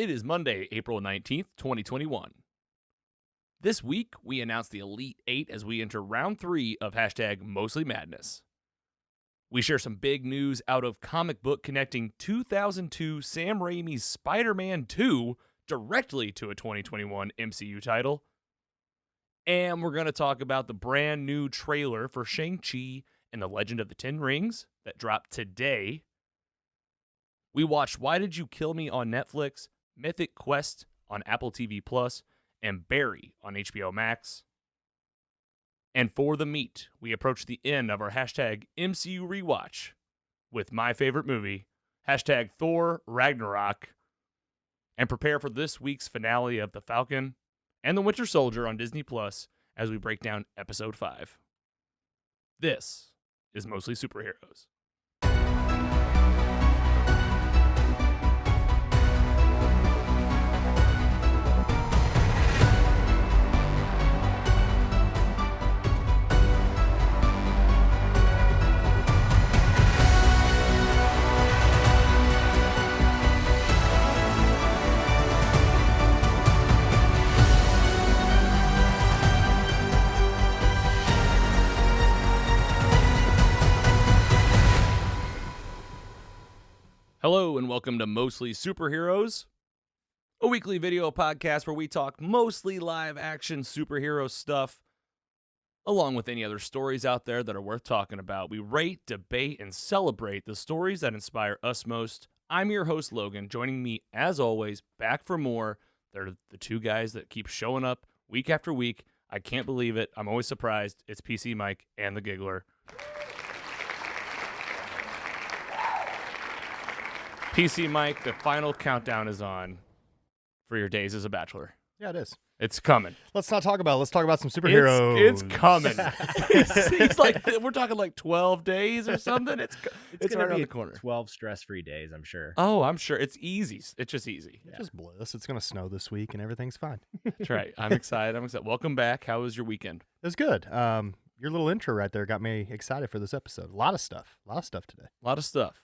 It is Monday, April 19th, 2021. This week, we announced the Elite 8 as we enter round 3 of hashtag Mostly Madness. We share some big news out of ComicBook connecting 2002 Sam Raimi's Spider-Man 2 directly to a 2021 MCU title. And we're going to talk about the brand new trailer for Shang-Chi and The Legend of the Ten Rings that dropped today. We watched Why Did You Kill Me on Netflix, Mythic Quest on Apple TV Plus, and Barry on HBOMAX. And for the meat, we approach the end of our hashtag MCU rewatch with my favorite movie, hashtag Thor Ragnarok, and prepare for this week's finale of The Falcon and the Winter Soldier on Disney Plus as we break down Episode 5. This is Mostly Superheroes. Hello and welcome to Mostly Superheroes, a weekly video podcast where we talk mostly live action superhero stuff, along with any other stories out there that are worth talking about. We rate, debate, and celebrate the stories that inspire us most. I'm your host, Logan. Joining me, as always, back for more. They're the two guys that keep showing up week after week. I can't believe it. I'm always surprised. It's PC Mike and the Giggler. PC Mike, the final countdown is on for your days as a bachelor. Yeah, it is. It's coming. Let's not talk about it. Let's talk about some superheroes. It's coming. He's like, we're talking like 12 days or something. It's It's right going to around be the corner. 12 stress-free days, I'm sure. Oh, I'm sure. It's easy. It's just easy. It's just bliss. It's going to snow this week, and everyth's fine. That's right. I'm excited. Welcome back. How was your weekend? It was good. Your little intro right there got me excited for this episode. A lot of stuff today. A lot of stuff.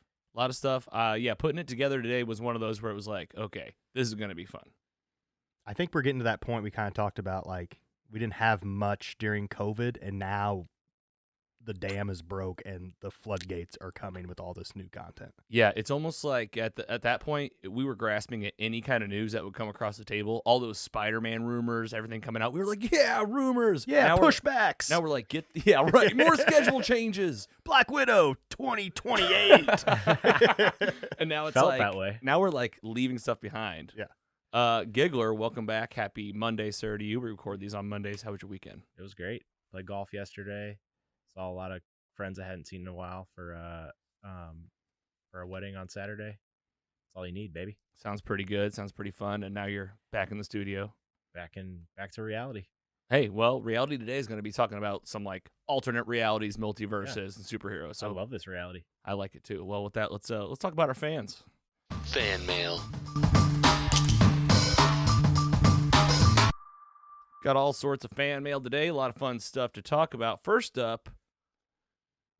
Yeah, putting it together today was one of those where it was like, okay, this is going to be fun. I think we're getting to that point we kind of talked about, like, we didn't have much during COVID, and now the dam is broke and the floodgates are coming with all this new content. Yeah, it's almost like at that point, we were grasping at any kind of news that would come across the table. All those Spider-Man rumors, everything coming out. We were like, yeah, rumors. Yeah, now pushbacks. Now we're like, right. More schedule changes. Black Widow 2028. And now it's Felt like, that way. now we're like leaving stuff behind. Yeah. Giggler, welcome back. Happy Monday, sir, to you. We record these on Mondays. How was your weekend? It was great. Played golf yesterday. Saw a lot of friends I hadn't seen in a while for a wedding on Saturday. That's all you need, baby. Sounds pretty good. Sounds pretty fun. And now you're back in the studio. Back to reality. Hey, well, reality today is going to be talking about some like alternate realities, multiverses, and superheroes. So I love this reality. I like it too. Well, with that, let's talk about our fans. Fan mail. Got all sorts of fan mail today. A lot of fun stuff to talk about. First up,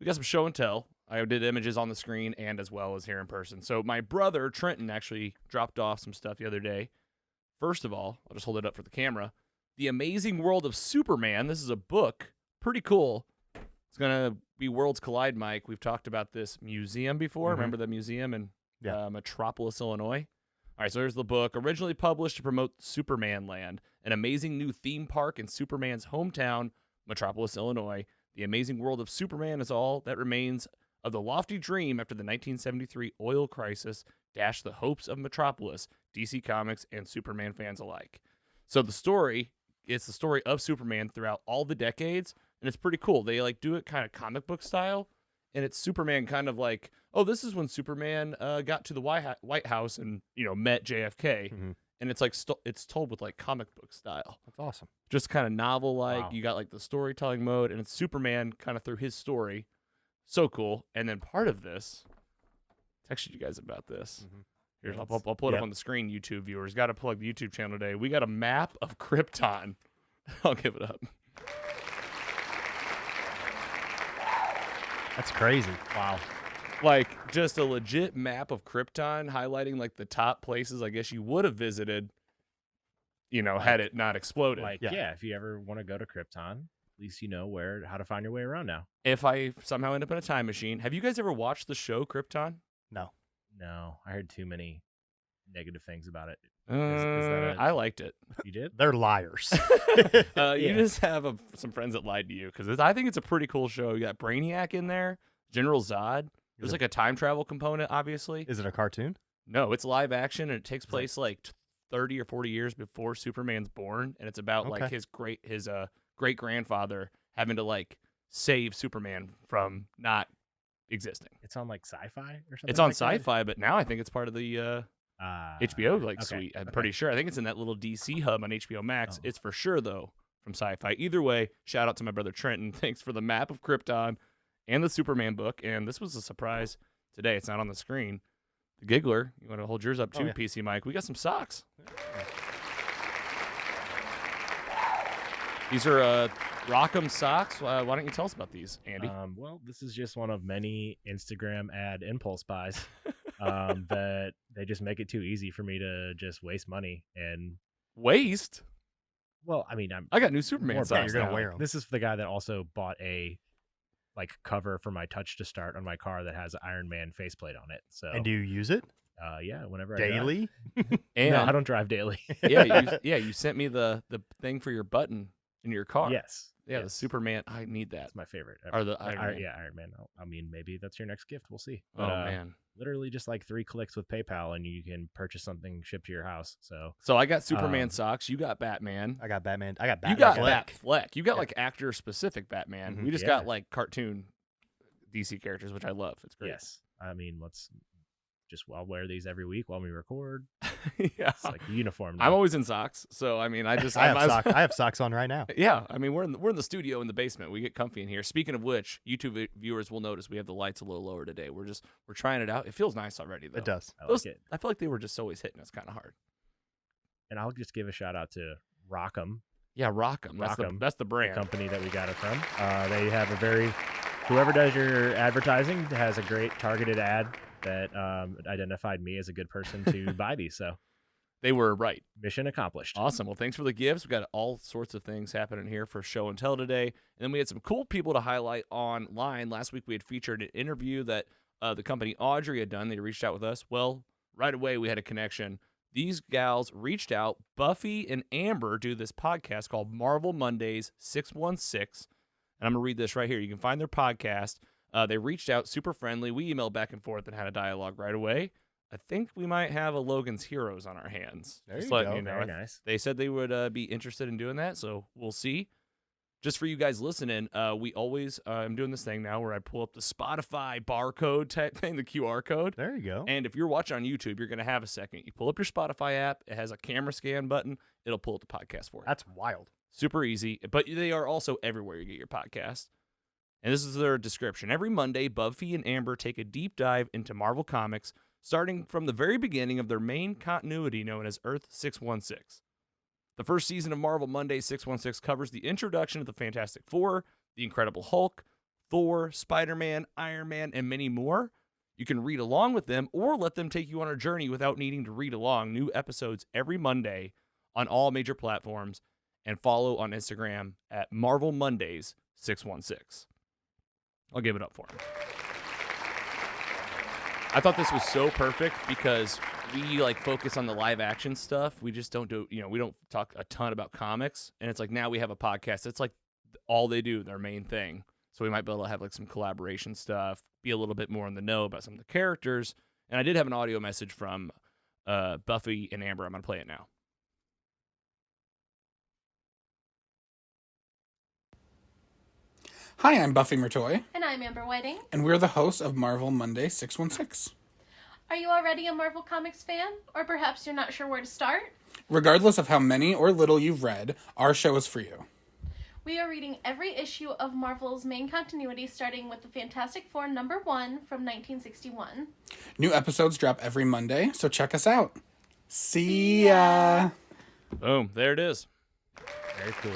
we got some show and tell. I did images on the screen and as well as here in person. So my brother, Trenton, actually dropped off some stuff the other day. First of all, I'll just hold it up for the camera. The Amazing World of Superman. This is a book. Pretty cool. It's going to be Worlds Collide, Mike. We've talked about this museum before. Mm-hmm. Remember the museum in Yeah. Metropolis, Illinois? All right, so here's the book. Originally published to promote Superman Land, an amazing new theme park in Superman's hometown, Metropolis, Illinois. The Amazing World of Superman is all that remains of the lofty dream after the 1973 oil crisis dashed the hopes of Metropolis, DC Comics, and Superman fans alike. So it's the story of Superman throughout all the decades, and it's pretty cool. They like do it kind of comic book style, and it's Superman kind of like, oh, this is when Superman got to the White House and, met JFK. Mm-hmm. And it's like it's told with like comic book style. That's awesome. Just kind of novel like. Wow. You got like the storytelling mode, and it's Superman kind of through his story. So cool. And then part of this, I texted you guys about this. Mm-hmm. Here's I'll pull it up on the screen, YouTube viewers. Got to plug the YouTube channel today. We got a map of Krypton. I'll give it up. That's crazy. Wow. like just a legit map of Krypton highlighting like the top places I guess you would have visited, had it not exploded. Yeah, if you ever want to go to Krypton, at least you know how to find your way around now. If I somehow end up in a time machine, have you guys ever watched the show Krypton? No. No, I heard too many negative things about it. Is I liked it. You did? They're liars. You just have some friends that lied to you because I think it's a pretty cool show. You got Brainiac in there, General Zod. There's like a time travel component, obviously. Is it a cartoon? No, it's live action, and it takes place like 30 or 40 years before Superman's born, and it's about like his great grandfather having to like save Superman from not existing. It's on like Sci-Fi or something. It's on like that? Sci-Fi, but now I think it's part of the HBO suite. I'm pretty sure. I think it's in that little DC hub on HBOMAX. It's for sure though from Sci-Fi. Either way, shout out to my brother Trenton. Thanks for the map of Krypton and the Superman book. And this was a surprise today. It's not on the screen. The Giggler, you want to hold yours up too, PC Mike? We got some socks. These are Rock'em socks. Why don't you tell us about these, Andy? Well, this is just one of many Instagram ad impulse buys that they just make it too easy for me to just waste money and waste. Well, I mean, I got new Superman socks. You're gonna wear them. This is the guy that also bought a cover for my Touch to Start on my car that has Iron Man faceplate on it. So and do you use it? Yeah, whenever daily. I drive. And no, I don't drive daily. You sent me the thing for your button in your car. Yes. Yeah, the Superman. I need that. That's my favorite. Or the Iron Man. Yeah, Iron Man. I mean, maybe that's your next gift. We'll see. Oh But, man. Literally just like 3 clicks with PayPal and you can purchase something shipped to your house. So I got Superman socks. You got Batman. I got Batman. I got Batman. You got Fleck. Batfleck. You got like actor specific Batman. Mhm. We just got like cartoon DC characters, which I love. It's great. Yes. I mean, I'll wear these every week while we record. Yeah. It's like a uniform. I'm always in socks. So I mean, I have socks on right now. Yeah. I mean, we're in the studio in the basement. We get comfy in here. Speaking of which, YouTube viewers will notice we have the lights a little lower today. We're trying it out. It feels nice already though. It does. I like it. I feel like they were just always hitting us kind of hard. And I'll just give a shout out to Rock'em. Yeah, Rock'em. That's the brand. The company that we got it from. They have whoever does your advertising has a great targeted ad that identified me as a good person to buy these. So they were right. Mission accomplished. Awesome. Well, thanks for the gifts. We got all sorts of things happening here for show and tell today. And then we had some cool people to highlight online. Last week we had featured an interview that the company Audrey had done. They reached out with us. Well, right away we had a connection. These gals reached out. Buffy and Amber do this podcast called Marvel Mondays 616. And I'm going to read this right here. You can find their podcast. They reached out, super friendly. We emailed back and forth and had a dialogue right away. I think we might have a Logan's Heroes on our hands. There Just you letting go. you know. Very nice. They said they would be interested in doing that, so we'll see. Just for you guys listening, we always I'm doing this thing now where I pull up the Spotify barcode type thing, the QR code. There you go. And if you're watching on YouTube, you're going to have a second. You pull up your Spotify app. It has a camera scan button. It'll pull up the podcast for you. That's wild. Super easy, but they are also everywhere you get your podcast. And this is their description. Every Monday, Buffy and Amber take a deep dive into Marvel Comics, starting from the very beginning of their main continuity known as Earth 616. The first season of Marvel Monday 616 covers the introduction of the Fantastic Four, the Incredible Hulk, Thor, Spider-Man, Iron Man, and many more. You can read along with them or let them take you on a journey without needing to read along. New episodes every Monday on all major platforms, and follow on Instagram at Marvel Mondays 616. I'll give it up for him. I thought this was so perfect because we focus on the live action stuff. We just don't we don't talk a ton about comics. And it's like now we have a podcast. It's like all they do, their main thing. So we might be able to have some collaboration stuff, be a little bit more in the know about some of the characters. And I did have an audio message from Buffy and Amber. I'm going to play it now. Hi, I'm Buffy Murtoy. And I'm Amber Whiting. And we're the hosts of Marvel Monday 616. Are you already a Marvel Comics fan? Or perhaps you're not sure where to start? Regardless of how many or little you've read, our show is for you. We are reading every issue of Marvel's main continuity, starting with the Fantastic Four #1 from 1961. New episodes drop every Monday, so check us out. See ya! Boom, there it is. Very cool.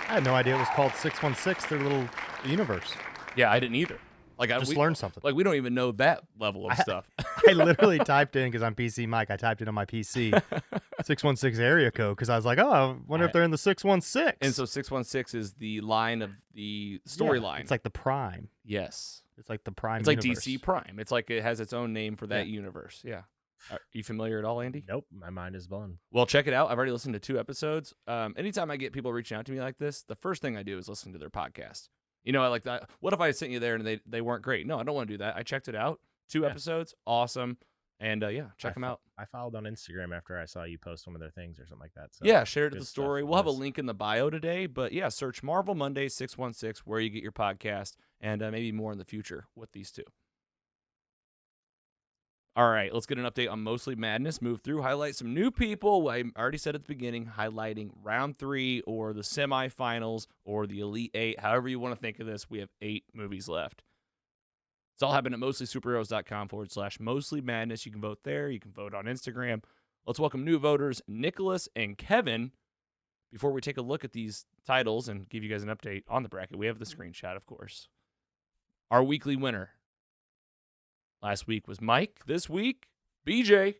I had no idea it was called 616, their little universe. Yeah, I didn't either. Like Just learn something. Like we don't even know that level of stuff. I literally typed in, because I'm PC Mike, I typed it on my PC, 616 area code, because I was like, oh, I wonder if they're in the 616. And so 616 is the line of the storyline. It's like the Prime. Yes. It's like the Prime It's like universe. DC Prime. It's like it has its own name for that universe. Yeah. Are you familiar at all, Andy? Nope, my mind is blown. Well, check it out. I've already listened to 2 episodes. Anytime I get people reaching out to me like this, the first thing I do is listen to their podcast. You know, I like that. What if I sent you there and they weren't great? No, I don't want to do that. I checked it out. 2 episodes. Awesome. And check them out. I followed on Instagram after I saw you post one of their things or something like that. So Yeah, shared good the stuff. story. We'll have a link in the bio today. But yeah, search Marvel Monday 616 where you get your podcast, and maybe more in the future with these 2. All right, let's get an update on Mostly Madness. Move through, highlight some new people. I already said at the beginning, highlighting round 3 or the semifinals or the Elite 8, however you want to think of this. We have 8 movies left. It's all happening at mostlysuperheroes.com/Mostly Madness. You can vote there. You can vote on Instagram. Let's welcome new voters, Nicholas and Kevin. Before we take a look at these titles and give you guys an update on the bracket, we have the screenshot, of course. Our weekly winner. Last week was Mike. This week, BJ.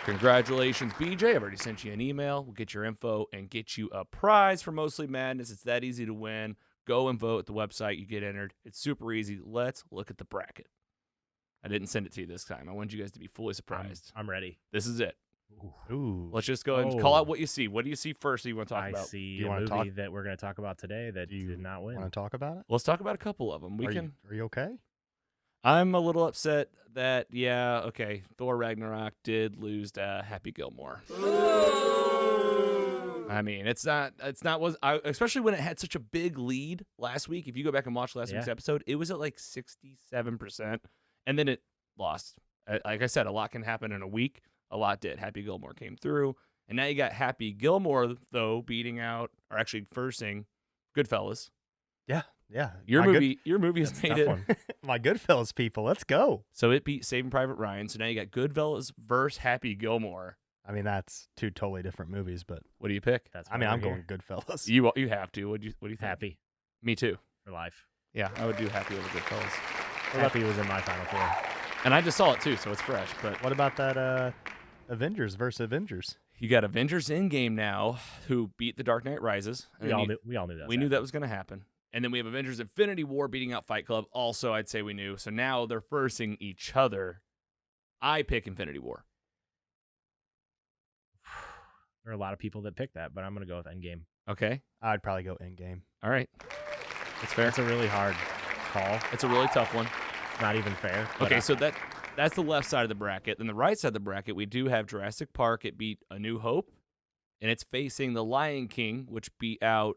Congratulations, BJ. I've already sent you an email. We'll get your info and get you a prize for Mostly Madness. It's that easy to win. Go and vote at the website. You get entered. It's super easy. Let's look at the bracket. I didn't send it to you this time. I want you guys to be fully surprised. I'm ready. This is it. Ooh. Let's just go ahead and call out what you see. What do you see first that you want to talk I about? see you a wanna movie talk- that we're going to talk about today that did not win. Want to talk about it? Let's talk about a couple of them. Are you okay? I'm a little upset that, Thor Ragnarok did lose to Happy Gilmore. I mean, especially when it had such a big lead last week. If you go back and watch last week's episode, it was at like 67%, and then it lost. Like I said, a lot can happen in a week. A lot did. Happy Gilmore came through, and now you got Happy Gilmore, though, beating out, or actually firsting, Goodfellas. Yeah. Your movie has made it. My Goodfellas people, let's go. So it beat Saving Private Ryan. So now you got Goodfellas versus Happy Gilmore. I mean, that's 2 totally different movies, but What do you pick? I'm going Goodfellas. You have to. What do you think? Happy Me too. for life. Yeah, I would do Happy over Goodfellas. Happy was in my final 4. And I just saw it too, so it's fresh. But What about that Avengers versus Avengers? you got Avengers Endgame now, who beat The Dark Knight Rises. We all knew that. We knew that was going to happen. And then we have Avengers Infinity War beating out Fight Club. Also, I'd say we knew. So now they're versing each other. I pick Infinity War. There are a lot of people that picked that, but I'm going to go with Endgame. Okay. I'd probably go Endgame. All right. That's fair. It's a really hard call. It's a really tough one. Not even fair. but Okay, so that's the left side of the bracket. Then the right side of the bracket, we do have Jurassic Park. It beat A New Hope, and it's facing The Lion King, which beat out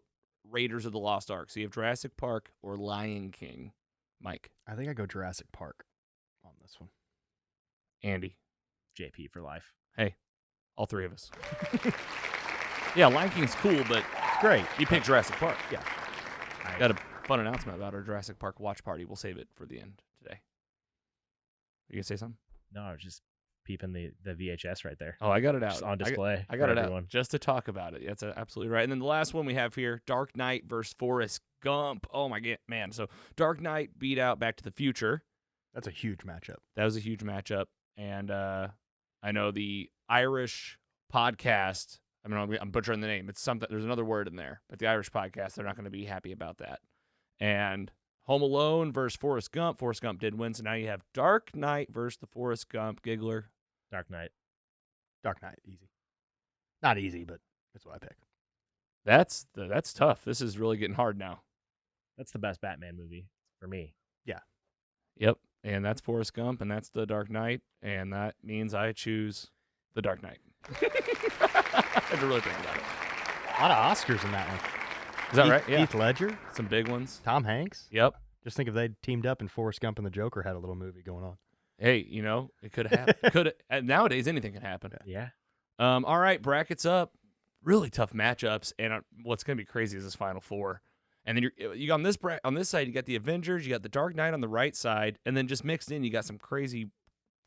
Raiders of the Lost Ark. So you have Jurassic Park or Lion King. Mike. I think I go Jurassic Park on this one. Andy. JP for life. Hey, all 3 of us. Yeah, Lion King's cool, but It's great. you picked Jurassic Park. Yeah. Got a fun announcement about our Jurassic Park watch party. We'll save it for the end today. You gonna say something? No, I was just peeping the VHS right there. Oh, I got it out. Just on display. I got for it everyone. out just to talk about it. That's absolutely right. And then the last one we have here, Dark Knight versus Forrest Gump. Oh my man! So Dark Knight beat out Back to the Future. That's a huge matchup. That was a huge matchup, and I know the Irish podcast. I mean, I'm butchering the name. It's something. There's another word in there, but the Irish podcast, they're not going to be happy about that. And Home Alone versus Forrest Gump. Forrest Gump did win, so now you have Dark Knight versus the Forrest Gump. Giggler. Dark Knight. Dark Knight, easy. Not easy, but that's what I pick. That's tough. This is really getting hard now. That's the best Batman movie for me. Yep. And that's Forrest Gump, and that's the Dark Knight, and that means I choose the Dark Knight. I had to really think about it. A lot of Oscars in that one. Is that right? Yeah. Heath Ledger, Some big ones. Tom Hanks. Yep. Just think if they'd teamed up and Forrest Gump and the Joker had a little movie going on. Hey, it could have happened. Nowadays, anything can happen. Yeah. All right, brackets up. Really tough matchups, and what's going to be crazy is this Final Four. And then you got on this side, you got the Avengers, you got the Dark Knight on the right side, and then just mixed in, you got some crazy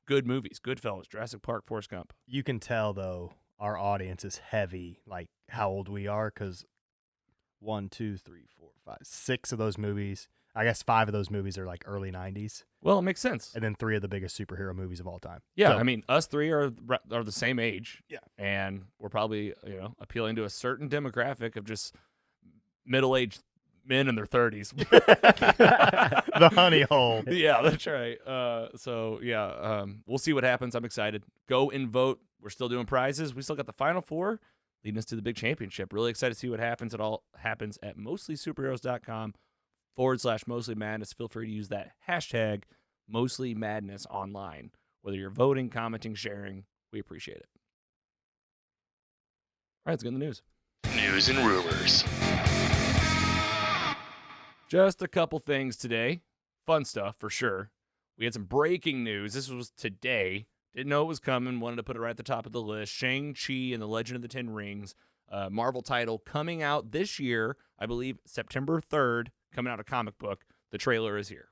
good movies. Goodfellas, Jurassic Park, Forrest Gump. You can tell, though, our audience is heavy, like how old we are, because 1, 2, 3, 4, 5, 6 of those movies. I guess 5 of those movies are like early 90s. Well, it makes sense. And then 3 of the biggest superhero movies of all time. Yeah, So, I mean, us three are the same age. Yeah. And we're probably, appealing to a certain demographic of just middle-aged men in their 30s. the honey hole. Yeah, that's right. We'll see what happens. I'm excited. Go and vote. We're still doing prizes. We still got the Final Four leading us to the big championship. Really excited to see what happens. It all happens at mostlysuperheroes.com/Mostly Madness. Feel free to use that hashtag Mostly Madness online. Whether you're voting, commenting, sharing, we appreciate it. All right, let's get in the news. News and rumors. Just a couple things today. Fun stuff for sure. We had some breaking news. This was today. Didn't know it was coming. Wanted to put it right at the top of the list. Shang-Chi and The Legend of the Ten Rings. Marvel title coming out this year. I believe September 3rd. Coming out of ComicBook. The trailer is here.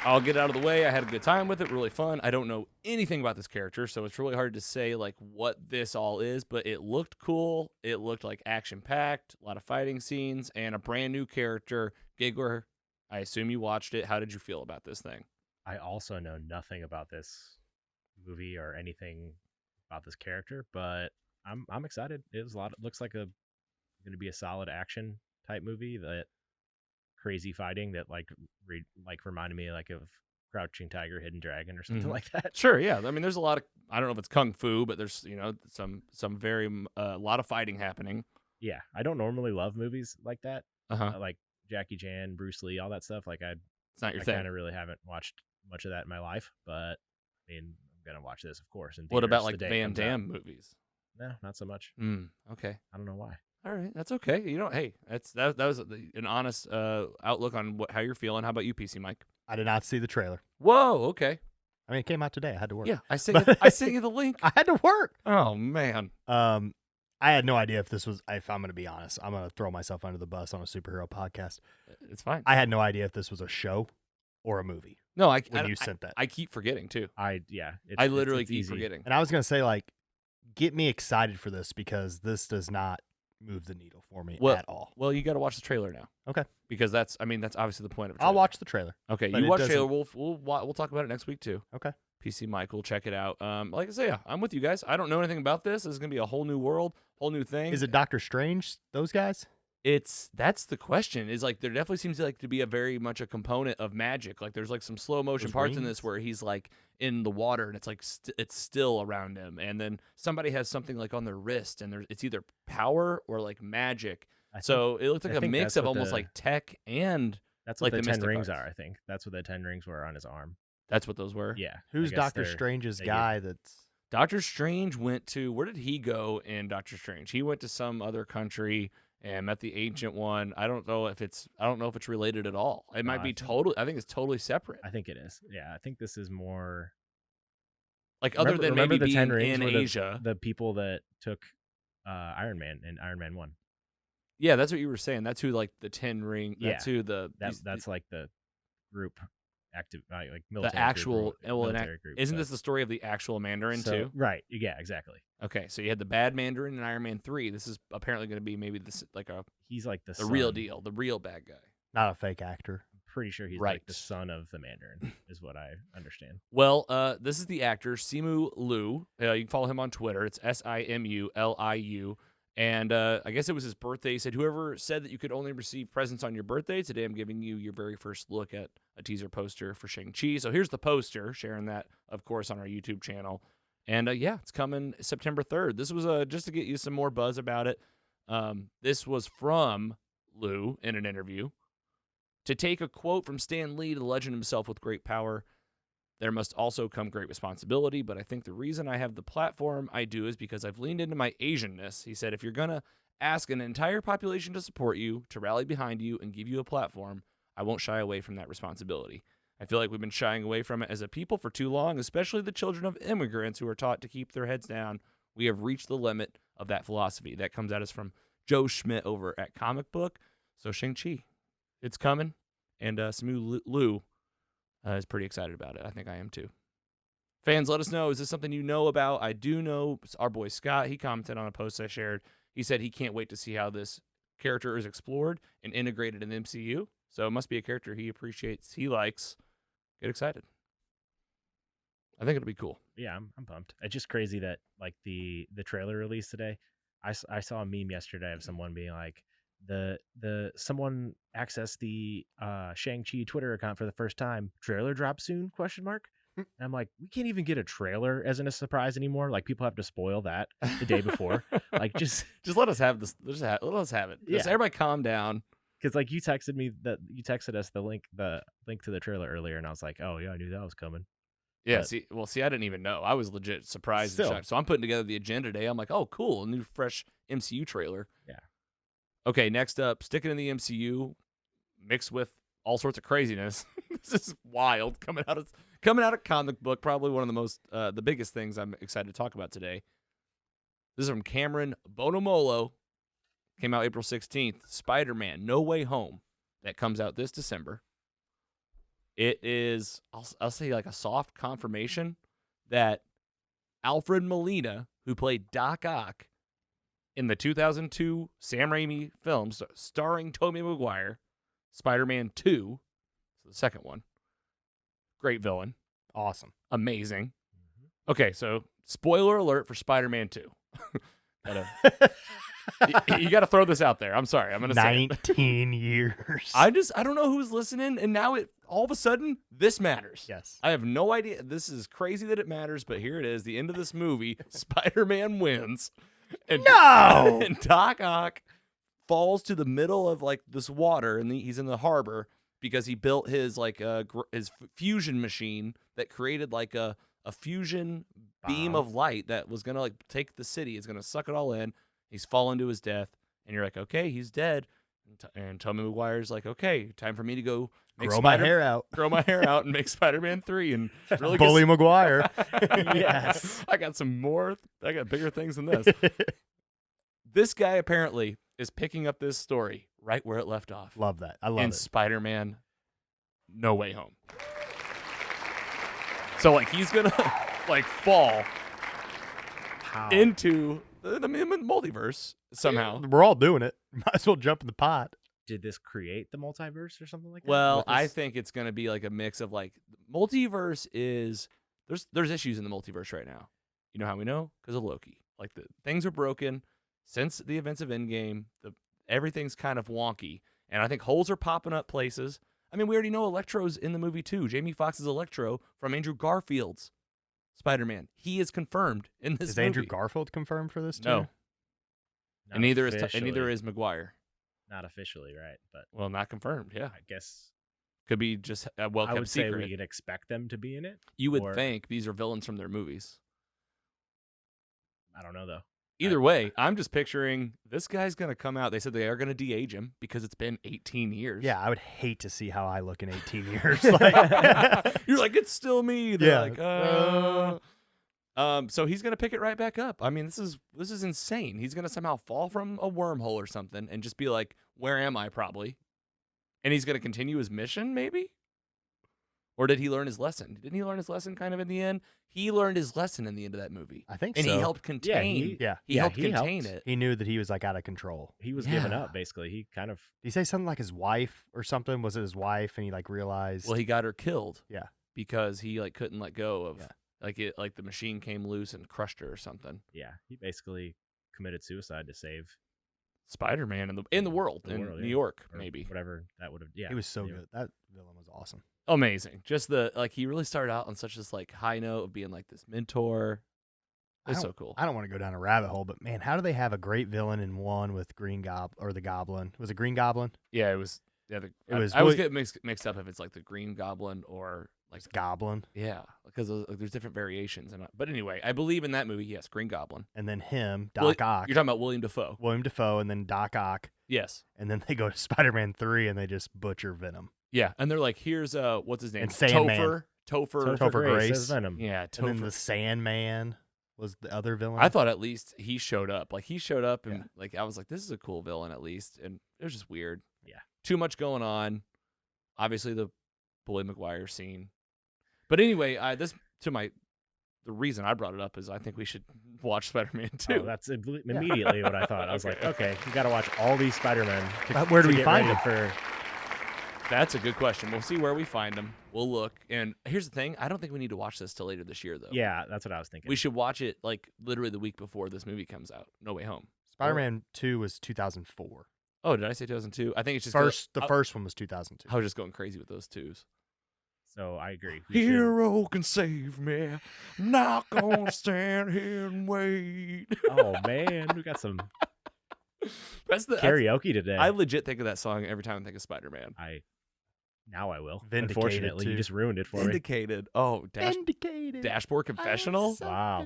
I'll get out of the way. I had a good time with it. Really fun. I don't know anything about this character, so it's really hard to say like what this all is, but it looked cool. It looked like action-packed, a lot of fighting scenes, and a brand new character. Giggler, I assume you watched it. How did you feel about this thing? I also know nothing about this movie or anything about this character, but I'm excited. It looks like going to be a solid action type movie that crazy fighting that reminded me like of Crouching Tiger, Hidden Dragon or something like that. Sure, yeah. I mean, there's a lot of, I don't know if it's kung fu, but there's some very a lot of fighting happening. Yeah, I don't normally love movies like that. Uh-huh. Like Jackie Chan, Bruce Lee, all that stuff. Like It's not your I thing. kind of really haven't watched much of that in my life, but I mean, I'm gonna watch this, of course. What about like Van Damme movies? No, not so much. Okay. I don't know why. All right, that's okay. Hey, that was an honest outlook on how you're feeling. How about you, PC Mike? I did not see the trailer. Whoa, okay. I mean, it came out today. I had to work. Yeah, I sent you the link. I had to work. Oh man. I had no idea if this was. If I'm going to be honest, I'm going to throw myself under the bus on a superhero podcast. It's fine. I had no idea if this was a show or a movie. No, when you sent that. I keep forgetting too. I literally it's keep easy. forgetting. And I was going to say, like, get me excited for this because this does not move the needle for me at all. Well, you got to watch the trailer now. Okay. Because that's obviously the point of a trailer. I'll watch the trailer. Okay, but you it watch the doesn't- trailer. We'll talk about it next week too. Okay. PC Mike will check it out. Like I say, yeah, I'm with you guys. I don't know anything about this. This is gonna be a whole new world, whole new thing. Is it Doctor Strange? Those guys? That's the question. Is like there definitely seems like to be a very much a component of magic. Like there's like some slow motion Those parts in rings? this where he's like in the water and it's like it's still around him, and then somebody has something like on their wrist, and it's either power or like magic. So it looked like a think mix that's of what almost like tech and That's like what the the 10 Mystic rings Arts. are, I think. That's what the 10 rings were on his arm. that's what those were. Yeah. Who's I guess Doctor they're- Strange's they guy that's... Doctor Strange went to, where did he go in Doctor Strange? He went to some other country and met the Ancient One. I don't know if it's related at all. It might be I think it's totally separate. I think it is. Yeah, I think this is more Like other than remember maybe the 10 being rings in were Asia. the people that took Iron Man in Iron Man 1. Yeah, that's what you were saying. That's who like the 10 ring. That's who That's like the group active like the military actual. group, military group. Isn't so- this the story of the actual Mandarin so- too? Right. Yeah, exactly. Okay, so you had the bad Mandarin in Iron Man 3. This is apparently going to be maybe this like He's like the real son. deal, the real bad guy. Not a fake actor. I'm pretty sure he's Right. like the son of the Mandarin, is what I understand. Well, this is the actor Simu Liu. You can follow him on Twitter. It's SIMULIU. And I guess it was his birthday. He said, whoever said that you could only receive presents on your birthday, today I'm giving you your very first look at a teaser poster for Shang-Chi. So here's the poster, sharing that, of course, on our YouTube channel. And yeah, it's coming September 3rd. This was just to get you some more buzz about it. This was from Liu in an interview. To take a quote from Stan Lee, the legend himself, with great power, there must also come great responsibility, but I think the reason I have the platform I do is because I've leaned into my Asianness. He said, if you're going to ask an entire population to support you, to rally behind you, and give you a platform, I won't shy away from that responsibility. I feel like we've been shying away from it as a people for too long, especially the children of immigrants who are taught to keep their heads down. We have reached the limit of that philosophy. That comes at us from Joe Schmidt over at ComicBook. So Shang-Chi, it's coming, and Simu Liu is pretty excited about it. I think I am too. Fans, let us know. Is this something you know about? I do know our boy Scott. He commented on a post I shared. He said he can't wait to see how this character is explored and integrated in the MCU. So it must be a character he appreciates, he likes. Get excited. I think it'll be cool. Yeah, I'm pumped. It's just crazy that like the trailer released today. I saw a meme yesterday of someone being like, someone accessed the Shang-Chi Twitter account for the first time. Trailer drop soon? ? And I'm like, we can't even get a trailer as in a surprise anymore. Like people have to spoil that the day before. Like just let us have this. Let us have it. Just Yeah. everybody calm down. because like you texted us the link to the trailer earlier, and I was like, oh yeah, I knew that was coming. Yeah, But- see, I didn't even know. I was legit surprised and Still. shocked. So I'm putting together the agenda today. I'm like, oh, cool, a new fresh MCU trailer. Yeah. Okay, next up, sticking in the MCU, mixed with all sorts of craziness. This is wild coming out of comic book. Probably one of the most, the biggest things I'm excited to talk about today. This is from Cameron Bonomolo. Came out April 16th. Spider-Man: No Way Home. That comes out this December. It is, I'll say, like a soft confirmation that Alfred Molina, who played Doc Ock in the 2002 Sam Raimi films starring Tobey Maguire, Spider-Man 2, so the second one, great villain, Awesome. amazing. Okay, so spoiler alert for Spider-Man 2. You got to throw this out there. I'm sorry. I'm going to say it. 19 years. I don't know who's listening, and now all of a sudden this matters. Yes. I have no idea. This is crazy that it matters, but here it is. The end of this movie, Spider-Man wins. And, No! And Doc Ock falls to the middle of like this water, and he's in the harbor because he built his like his fusion machine that created like a fusion beam Bomb. of light that was gonna like take the city. It's gonna suck it all in. He's fallen to his death, and you're like, okay, he's dead. And Tobey Maguire's like, okay, time for me to go make Grow my hair out. grow my hair out, and make Spider-Man 3, and really Bully Maguire. Yes. I got bigger things than this. This guy apparently is picking up this story right where it left off. Love that. I love in it. Spider-Man No Way Home. So like he's gonna like fall How? into the multiverse somehow. We're all doing it. Might as well jump in the pot. Did this create the multiverse or something like that? Well, With I this- think it's gonna be like a mix of like multiverse is there's issues in the multiverse right now. You know how we know? Because of Loki. Like the things are broken since the events of Endgame. Everything's kind of wonky, and I think holes are popping up places. I mean, we already know Electro's in the movie too. Jamie Foxx's Electro from Andrew Garfield's Spider-Man. He is confirmed in this Is movie. Andrew Garfield confirmed for this too? No, Not and neither officially. is Maguire. Not officially, right? But Well, not confirmed. Yeah, I guess could be just a I well-kept would say secret. we could expect them to be in it. You would or- think these are villains from their movies. I don't know though. Either way, I'm just picturing this guy's going to come out. They said they are going to de-age him because it's been 18 years. Yeah, I would hate to see how I look in 18 years. Like, You're like, it's still me. They're Yeah. like, so he's going to pick it right back up. I mean, this is insane. He's going to somehow fall from a wormhole or something and just be like, where am I probably? And he's going to continue his mission maybe? Or did he learn his lesson? Didn't he learn his lesson kind of in the end? He learned his lesson in the end of that movie. I think And so. he helped contain. Yeah. He Yeah, helped he contain helped. it. He knew that he was like out of control. He was giving Yeah. up basically. He kind of Did he say something like his wife or something? Was it his wife and he like realized? Well, he got her killed. Yeah. Because he like couldn't let go of Yeah. like the machine came loose and crushed her or something. he basically committed suicide to save Spider-Man in the world The in world, New yeah. York or maybe. whatever that would have. Yeah, he was so yeah. good. That villain was awesome. Amazing. Just he really started out on such this like high note of being like this mentor. I It's don't- so cool. I don't want to go down a rabbit hole, but man, how do they have a great villain in one with the Goblin? Was it Green Goblin? Yeah, it was. Yeah, was I always Willi- get mixed up if it's like the Green Goblin or like It's Goblin, yeah, because there's different variations. But anyway, I believe in that movie. Yes, Green Goblin. and then him, Willi- Doc Ock, You're talking about William Dafoe. William Dafoe, and then Doc Ock, Yes. and then they go to Spider-Man 3 and they just butcher Venom. Yeah, and they're like, here's what's his name? And Sandman. Topher. Topher Grace. as Venom. Yeah, And then Topher. the Sandman was the other villain. I thought at least he showed up. Like he showed up and Yeah. like I was like, this is a cool villain at least. And it was just weird. Yeah. Too much going on. Obviously the Bully Maguire scene. But anyway, this to my the reason I brought it up is I think we should watch Spider-Man 2. Oh, that's immediately what I thought. I was like, okay, you got to watch all these Spider-Men. Where do we find it? them? That's a good question. We'll see where we find them. We'll look. And here's the thing. I don't think we need to watch this till later this year, though. Yeah, that's what I was thinking. We should watch it like literally the week before this movie comes out. No Way Home. Spider-Man 2 was 2004. Oh, did I say 2002? I think it's just The first one was 2002. I was just going crazy with those twos. So I agree. We should- Hero can save me. I'm not gonna stand here and wait. Oh man, we got some That's the karaoke today. I legit think of that song every time I think of Spider-Man. Now I will. Vindicated, Unfortunately, too. you just ruined it for me. Indicated. Oh, Vindicated. Dashboard Confessional. Wow.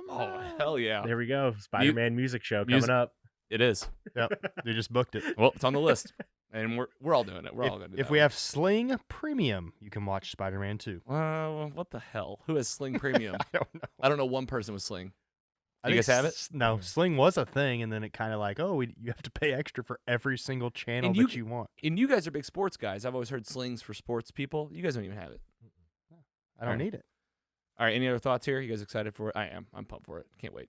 Oh, hell yeah. There we go. Spider-Man music show Mus- coming up. It is. Yep, they just booked it. Well, it's on the list, and we're all doing it. We're all gonna do that. If we have Sling Premium, you can watch Spider-Man 2. what the hell? Who has Sling Premium? I don't know. I don't know one person with Sling. I You think guys have it? No, Sling was a thing, and then it kind of like, you have to pay extra for every single channel And that you want. And you guys are big sports guys. I've always heard Slings for sports people. You guys don't even have it. I don't need it. All right. Any other thoughts here? You guys excited for it? I am. I'm pumped for it. Can't wait.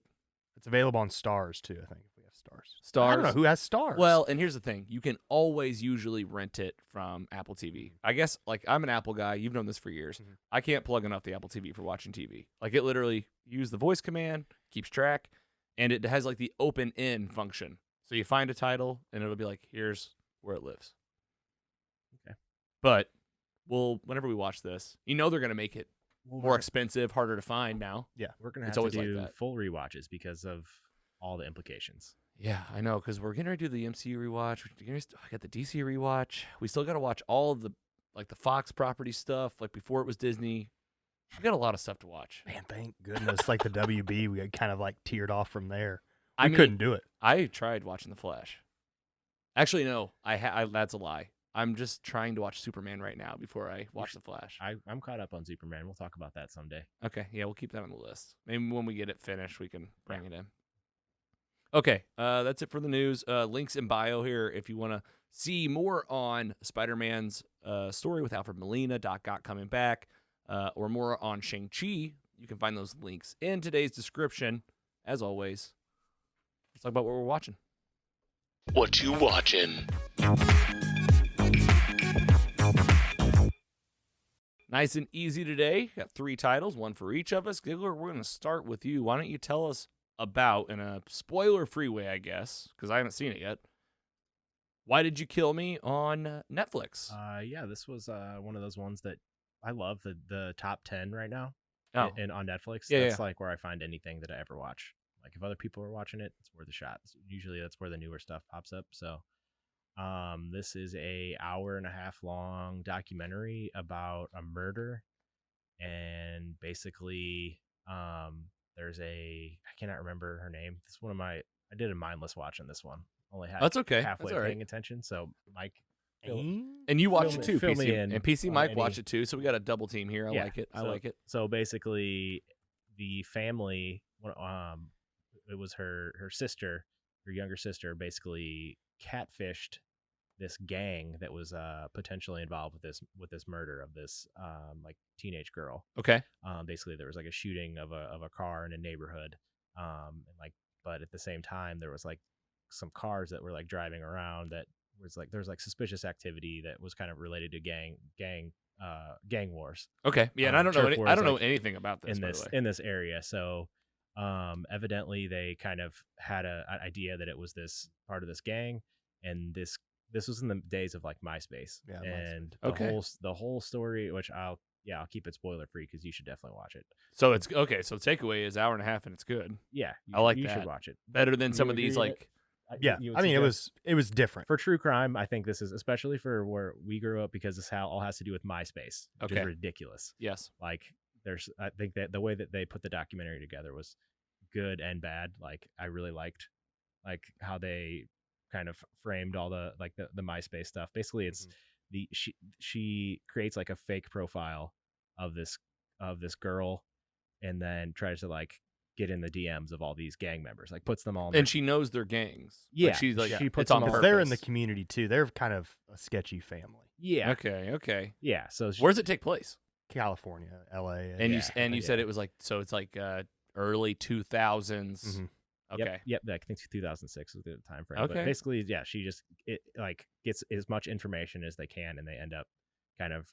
It's available on Stars too. I think if we have Stars. Stars. I don't know who has Stars. Well, and here's the thing: you can always usually rent it from Apple TV. I guess, like, I'm an Apple guy. You've known this for years. Mhm. I can't plug enough the Apple TV for watching TV. Like, it literally use the voice command, keeps track, and it has like the open in function. So you find a title, and it'll be like, here's where it lives. Okay. But whenever we watch this, they're gonna make it more expensive, harder to find now. We're gonna It's have always to like do that. full rewatches because of all the implications. Yeah, I know, because we're getting ready to do the MCU rewatch. I got the DC rewatch. We still got to watch all of the Fox property stuff, like before it was Disney. We got a lot of stuff to watch. man, thank goodness. Like the WB, we got kind of like teared off from there. I We mean, couldn't do it. I tried watching The Flash. Actually, no, that's a lie. I'm just trying to watch Superman right now before I watch The Flash. I'm caught up on Superman. We'll talk about that someday. Okay, yeah, we'll keep that on the list. Maybe when we get it finished, we can bring it in. Okay, that's it for the news. Links in bio here if you want to see more on Spider-Man's story with Alfred Molina, Doc Ock coming back, or more on Shang-Chi. You can find those links in today's description. As always, let's talk about what we're watching. What you watching? Nice and easy today. Got 3 titles, one for each of us. Giggler, we're going to start with you. Why don't you tell us about, in a spoiler-free way, I guess, because I haven't seen it yet, Why Did You Kill Me on Netflix? Yeah, this was one of those ones that I love, the top 10 right now. Oh. And on Netflix. Yeah, That's like where I find anything that I ever watch. Like if other people are watching it, it's worth a shot. Usually that's where the newer stuff pops up. So this is a 1.5-hour long documentary about a murder. And basically there's I cannot remember her name. This is I did a mindless watch on this one. Only had That's okay. halfway That's all right. paying attention. So Mike, And you watched it too, fill me PC. in And PC on Mike any- watched it too, so we got a double team here. I like it. I like it. So basically, the family, it was her sister, her younger sister, basically catfished this gang that was potentially involved with this murder of this like teenage girl. Okay. Basically, there was like a shooting of a car in a neighborhood, and but at the same time, there was like some cars that were like driving around that was like there's like suspicious activity that was kind of related to gang wars Okay. Yeah, and I don't know. turf I don't wars, know like, anything about this. by the way. in this area. So evidently they kind of had an idea that it was this part of this gang, and this was in the days of like MySpace. Yeah, And MySpace. the whole story, which I'll keep it spoiler free because you should definitely watch it. So it's okay. So the takeaway is 1.5 hours and it's good. Yeah, I like you that. should watch it. Better than some You of these agree like. Yeah, You would I mean, suggest- it was different. for true crime. I think this is especially for where we grew up because this all has to do with MySpace, which Okay. is ridiculous. Yes. Like I think that the way that they put the documentary together was good and bad. Like I really liked like how they kind of framed all the MySpace stuff. Basically it's she creates like a fake profile of this girl and then tries to like get in the DMs of all these gang members, like puts them all in And she knows they're gangs. Yeah, Like, she's like she puts it's on them all- Because they're in the purpose. community too. They're kind of a sketchy family. yeah Okay. yeah. So Where does it take place? California, LA. And Yeah, you said it was like, so it's like early 2000s. Mhm. Okay. Yep. I think 2006 was the time frame. Okay. But basically, yeah, she just gets as much information as they can, and they end up kind of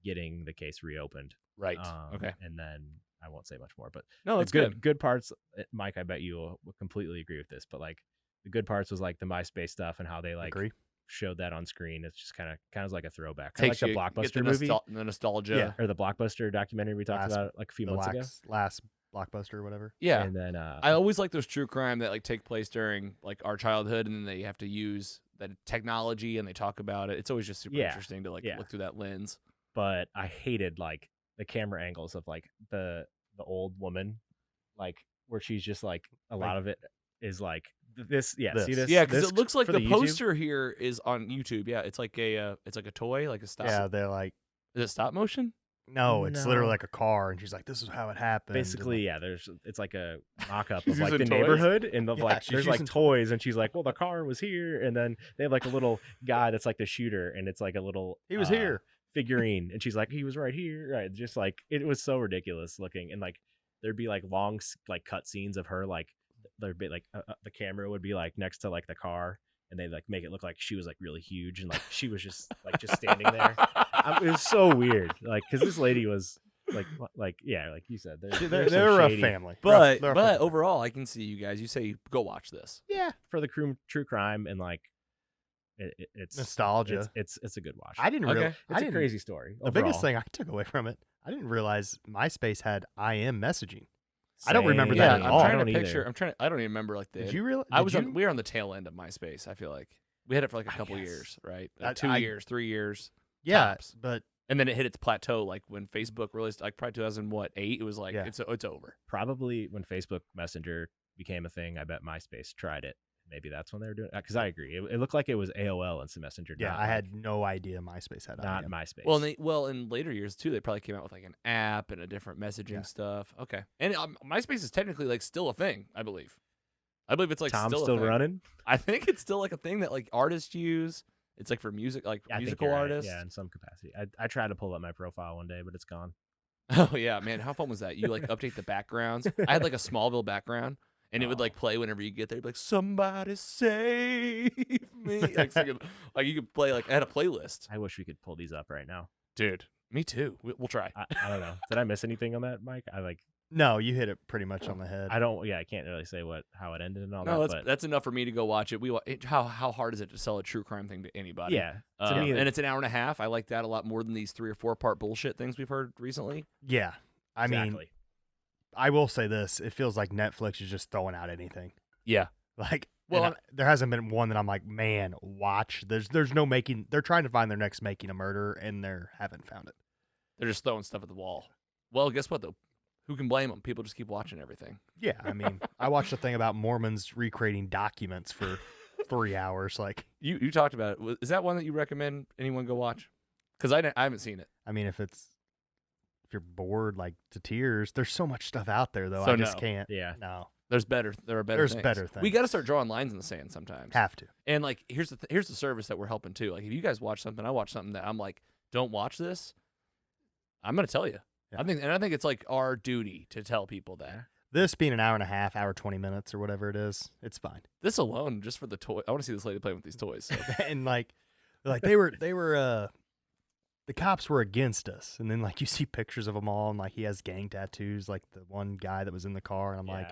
getting the case reopened. Right. Okay. And then I won't say much more, but No, it's it's good. Good parts, Mike. I bet you will completely agree with this. But like the good parts was like the MySpace stuff and how they like Agree. showed that on screen. It's just kind of like a throwback, kind of like Takes the you, Blockbuster get movie the nostalgia. Yeah. or the Blockbuster documentary we talked about like a few The months ago. last Blockbuster or whatever. Yeah. And then I always like those true crime that like take place during like our childhood, and then they have to use that technology and they talk about it. It's always just super interesting to like look through that lens. but I hated like the camera angles of like the old woman, like where she's just like a lot of it is like this. Yeah, This. see this? Yeah, because this it looks like for the YouTube? poster here is on YouTube. Yeah, it's like a toy, like a stop. Yeah, they're like, Is it stop motion? no, it's literally No. like a car, and she's like, "This is how it happened." and, Basically, yeah. It's like a mock-up She's of like the using toys? neighborhood, and Yeah, like she's there's like using toys, and she's like, "Well, the car was here," and then they have like a little guy that's like the shooter, and it's like a little he was here. figurine, and she's like, "He was right here," right? Just like it was so ridiculous looking, and like there'd be like long like cut scenes of her, like there'd be like the camera would be like next to like the car, and they like make it look like she was like really huge, and like she was just standing there. It was so weird, like because this lady was. Like yeah, like you said, they're so They're a shady. family. But They're a family. overall, I can see you guys. You say go watch this. Yeah, for the true crime and like it's Nostalgia. It's a good watch. I didn't Okay. realize. It's a crazy story. The biggest overall. thing I took away from it, I didn't realize MySpace had IM messaging. I don't remember Same. that Yeah, at I'm all. trying I to don't picture. either. I don't even remember like the. Did you realize? we were on the tail end of MySpace. I feel like we had it for like a couple guess. years, right? I- 2 I- years, 3 years, Yeah, tops. but and then it hit its plateau. Like when Facebook released, like probably 2008. It was like Yeah. it's over. Probably when Facebook Messenger became a thing, I bet MySpace tried it. Maybe that's when they were doing it. Because I agree, it looked like it was AOL Instant Messenger. yeah, not I like- had no idea MySpace had not IM. MySpace. Well, in later years too, they probably came out with like an app and a different messaging Yeah. stuff. Okay, and MySpace is technically like still a thing. I believe it's like Tom's still, still a thing. running. I think it's still like a thing that like artists use. It's like for music, like I think musical you're right. artists. Yeah, in some capacity. I tried to pull up my profile one day, but it's gone. Oh yeah, man, how fun was that? You like update the backgrounds. I had like a Smallville background, and it would like play whenever you get there. It'd be like somebody save me. Like, singing, like you could play like I had a playlist. I wish we could pull these up right now. Dude, me too. We'll try. I don't know. Did I miss anything on that, Mike? No, you hit it pretty much on the head. I don't. Yeah, I can't really say how it ended and all No, that. that's enough for me to go watch it. How hard is it to sell a true crime thing to anybody? Yeah, to me, and it's an hour and a half. I like that a lot more than these 3 or 4 part bullshit things we've heard recently. Yeah, I mean, exactly. I will say this: it feels like Netflix is just throwing out anything. Yeah. Like, Well, well, there hasn't been one that I'm like, man, watch. There's no making. They're trying to find their next making a murder, and they haven't found it. They're just throwing stuff at the wall. Well, guess what though? Who can blame them? People just keep watching everything. Yeah, I mean, I watched a thing about Mormons recreating documents for 3 hours. Like, You talked about it. Is that one that you recommend anyone go watch? Because I haven't seen it. I mean, if you're bored like to tears, there's so much stuff out there though. So I just no. can't. Yeah. No, There are better. There's things. better We things. got to start drawing lines in the sand sometimes. have to. And like, here's the service that we're helping too. Like, if you guys watch something, I watch something that I'm like, don't watch this. I'm gonna tell you. Yeah. I think it's like our duty to tell people that. This being an hour and a half, hour 20 minutes or whatever it is, it's fine. This alone, just for the toy. I want to see this lady playing with these toys. So. And like they were the cops were against us, and then like you see pictures of them all, and like he has gang tattoos, like the one guy that was in the car, and I'm like,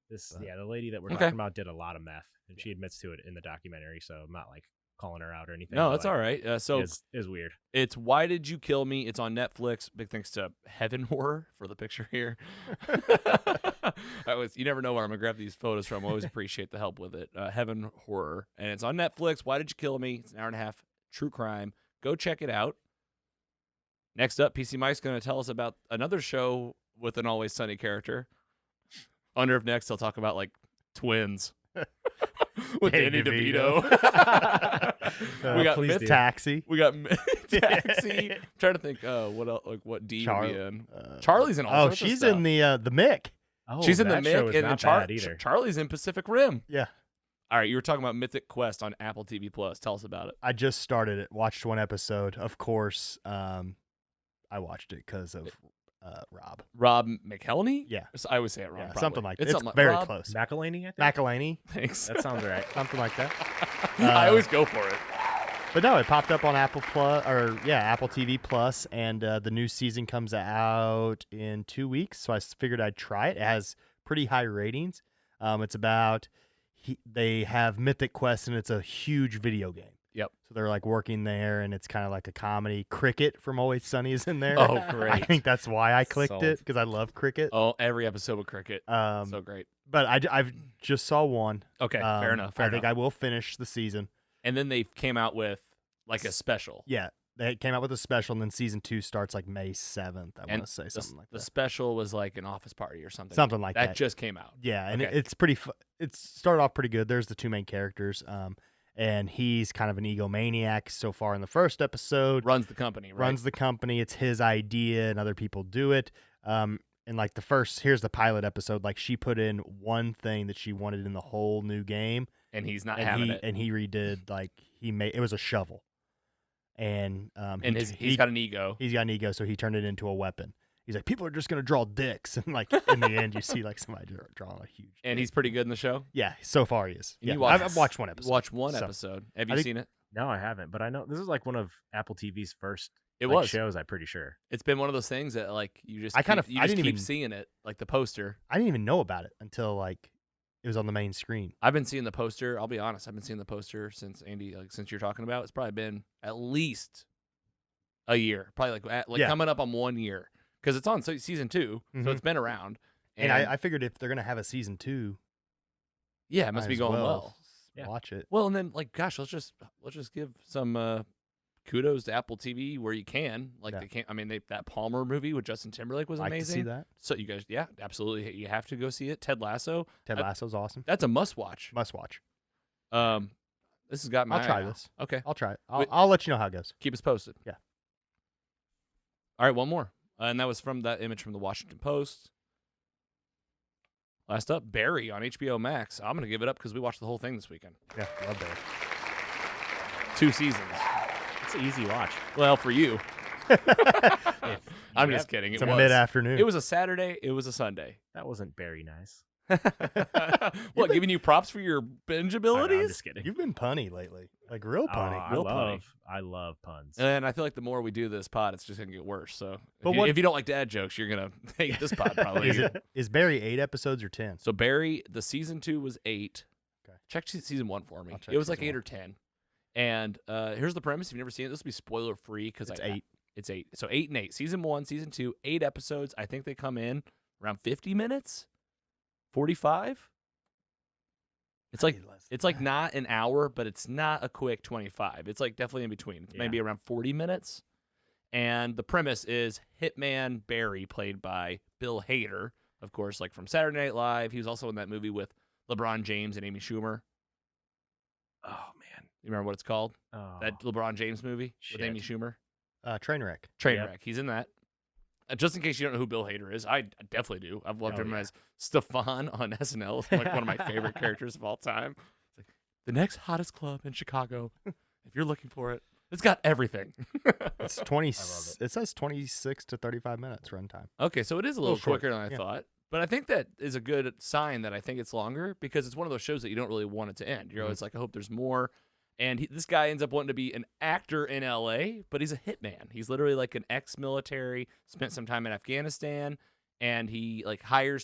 the lady that we're Okay. talking about did a lot of meth, and she admits to it in the documentary. So I'm not like calling her out or anything. No, but, that's like, all right. So it's weird. it's Why Did You Kill Me? It's on Netflix. Big thanks to Heaven Horror for the picture here. You never know where I'm gonna grab these photos from. I always appreciate the help with it. Heaven Horror, and it's on Netflix. Why Did You Kill Me? It's an hour and a half. True crime. Go check it out. Next up, PC Mike's gonna tell us about another show with an Always Sunny character. Wonder if next he'll talk about like twins. With Danny DeVito. We got please do. Taxi. We got Taxi. I'm trying to think what else, like what D would be in. uh, Charlie's in all Oh, sorts of she's stuff. in the Mick. Oh, She's in the that show Mick, is and not then bad either. Charlie's in Pacific Rim. Yeah. All right, you were talking about Mythic Quest on Apple TV Plus. Tell us about it. I just started it. Watched one episode. Of course, I watched it because of Rob. Rob McElhenney? Yeah. So I always say it wrong. Yeah, probably. something like that. It's It's something like very Rob? close. McElhaney, I think. McElhaney, Thanks. That sounds right. something like that. I always go for it. But no, it popped up on Apple TV Plus, and the new season comes out in 2 weeks. So I figured I'd try it. It has pretty high ratings. It's about they have Mythic Quest, and it's a huge video game. Yep. So they're like working there, and it's kind of like a comedy. Cricket from Always Sunny is in there. Oh, I great. think that's why I clicked Sold. it, because I love cricket. Oh, every episode with cricket. So great. But I've just saw one. Okay, fair enough. I think I will finish the season. And then they came out with like a special. Yeah, they came out with a special, and then season 2 starts like May 7th. I want to say something like The that. special was like an office party or something. Something like that. That just came out. Yeah, and Okay. it's pretty. It's started off pretty good. There's the 2 main characters, and he's kind of an egomaniac so far in the first episode. Runs the company, right? Runs the company. It's his idea, and other people do it. And like here's the pilot episode. Like she put in one thing that she wanted in the whole new game, and he's not and having it. he redid, like he made it was a shovel, and And he's got an ego. He's got an ego, so he turned it into a weapon. He's like, people are just gonna draw dicks, and like in the end, you see like somebody drawing a huge. And dick. he's pretty good in the show. Yeah, so far he is. And Yeah, you watched- I've watched one episode. Watch one So, episode. Have I you think- seen it? No, I haven't, but I know this is like one of Apple TV's first It like, was. shows. I'm pretty sure. It's been one of those things that like you just I kind of- you I just didn't keep even- seeing it, like the poster. I didn't even know about it until like it was on the main screen. I've been seeing the poster. I'll be honest. I've been seeing the poster since Andy, like since you're talking about. It's probably been at least a year. Probably like Yeah. coming up on 1 year because it's on season 2, so Mhm. it's been around. And I figured if they're gonna have a season 2, yeah, it must might be as going well. Yeah. Watch it. Well, and then like, gosh, let's just give some kudos to Apple TV where you can. Like Yeah. they can't. I mean, that Palmer movie with Justin Timberlake was Like to amazing. see that. So you guys, yeah, absolutely, you have to go see it. Ted Lasso, Ted Lasso's awesome. that's a must watch. Must watch. This has got my. I'll try eye now. this. Okay, I'll try it. Wait. I'll let you know how it goes. keep us posted. Yeah. All right, one more, and that was from that image from the Washington Post. Last up, Barry on HBO Max. I'm gonna give it up because we watched the whole thing this weekend. Yeah, love that. 2 seasons. It's an easy watch. Well, for you. I'm just kidding. It's It a was. mid-afternoon. It was a Saturday. It was a Sunday. That wasn't very nice. What, giving you props for your binge I'm abilities? just kidding. You've been punny lately, like real punny. Oh, I love puns. And I feel like the more we do this pod, it's just gonna get worse. So But if you, what- if you don't like dad jokes, you're gonna hate this pod probably. Is Barry 8 episodes or 10? So Barry, the season 2 was 8. Okay. Check season 1 for me. I'll check It was like season 8 or 10. And here's the premise. If you've never seen it, this will be spoiler free because It's 8. It's 8. So 8 and 8. Season 1, season 2, 8 episodes. I think they come in around 50 minutes, 45. It's like not an hour, but it's not a quick 25. It's like definitely in between. It's maybe around 40 minutes. And the premise is Hitman Barry, played by Bill Hader, of course, like from Saturday Night Live. He was also in that movie with LeBron James and Amy Schumer. Oh man, You remember what it's called? oh. That LeBron James movie with Amy Shit. Schumer? Trainwreck. Trainwreck. Yep. He's in that. Just in case you don't know who Bill Hader is, I definitely do. I've loved Oh, him yeah. as Stefan on SNL, like one of my favorite characters of all time. It's like, the next hottest club in Chicago. If you're looking for it, it's got everything. It's 20. I love It says 26 to 35 minutes runtime. Okay, so it is a little short, quicker than I yeah. thought. But I think that is a good sign that I think it's longer because it's one of those shows that you don't really want it to end. You're always like, I hope there's more. And this guy ends up wanting to be an actor in LA, but he's a hitman. He's literally like an ex-military, spent some time in Afghanistan, and he like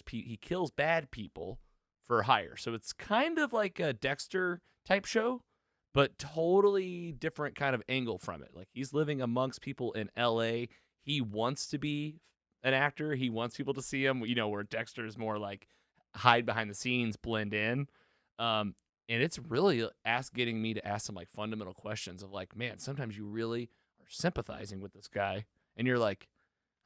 he kills bad people for hire. So it's kind of like a Dexter type show, but totally different kind of angle from it. Like he's living amongst people in LA. He wants to be an actor. He wants people to see him, where Dexter is more like hide behind the scenes, blend in. And it's really getting me to ask some like fundamental questions of like, man, sometimes you really are sympathizing with this guy, and you're like,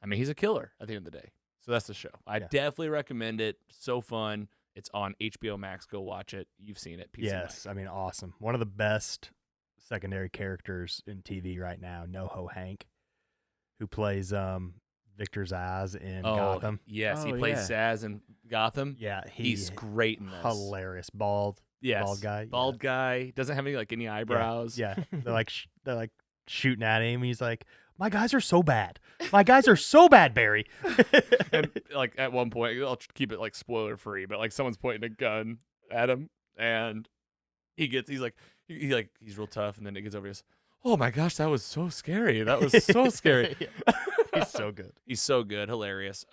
I mean, he's a killer at the end of the day. So that's the show. I definitely recommend it. So fun. It's on HBO Max. Go watch it. You've seen it. Peace and Yes, I mean, awesome. One of the best secondary characters in TV right now, NoHo Hank, who plays Victor Zsasz in Gotham. Yes, he Oh, plays Zaz in Gotham. Yeah, He's great in this. hilarious. Bald guy. Bald guy. Doesn't have any eyebrows. Yeah, they're like shooting at him. He's like, my guys are so bad. My guys are so bad, Barry. And like at one point, I'll keep it like spoiler free, but like someone's pointing a gun at him, and he's real tough, and then it gets over. He goes, "Oh my gosh, that was so scary. That was so scary." He's so good. He's so good, hilarious.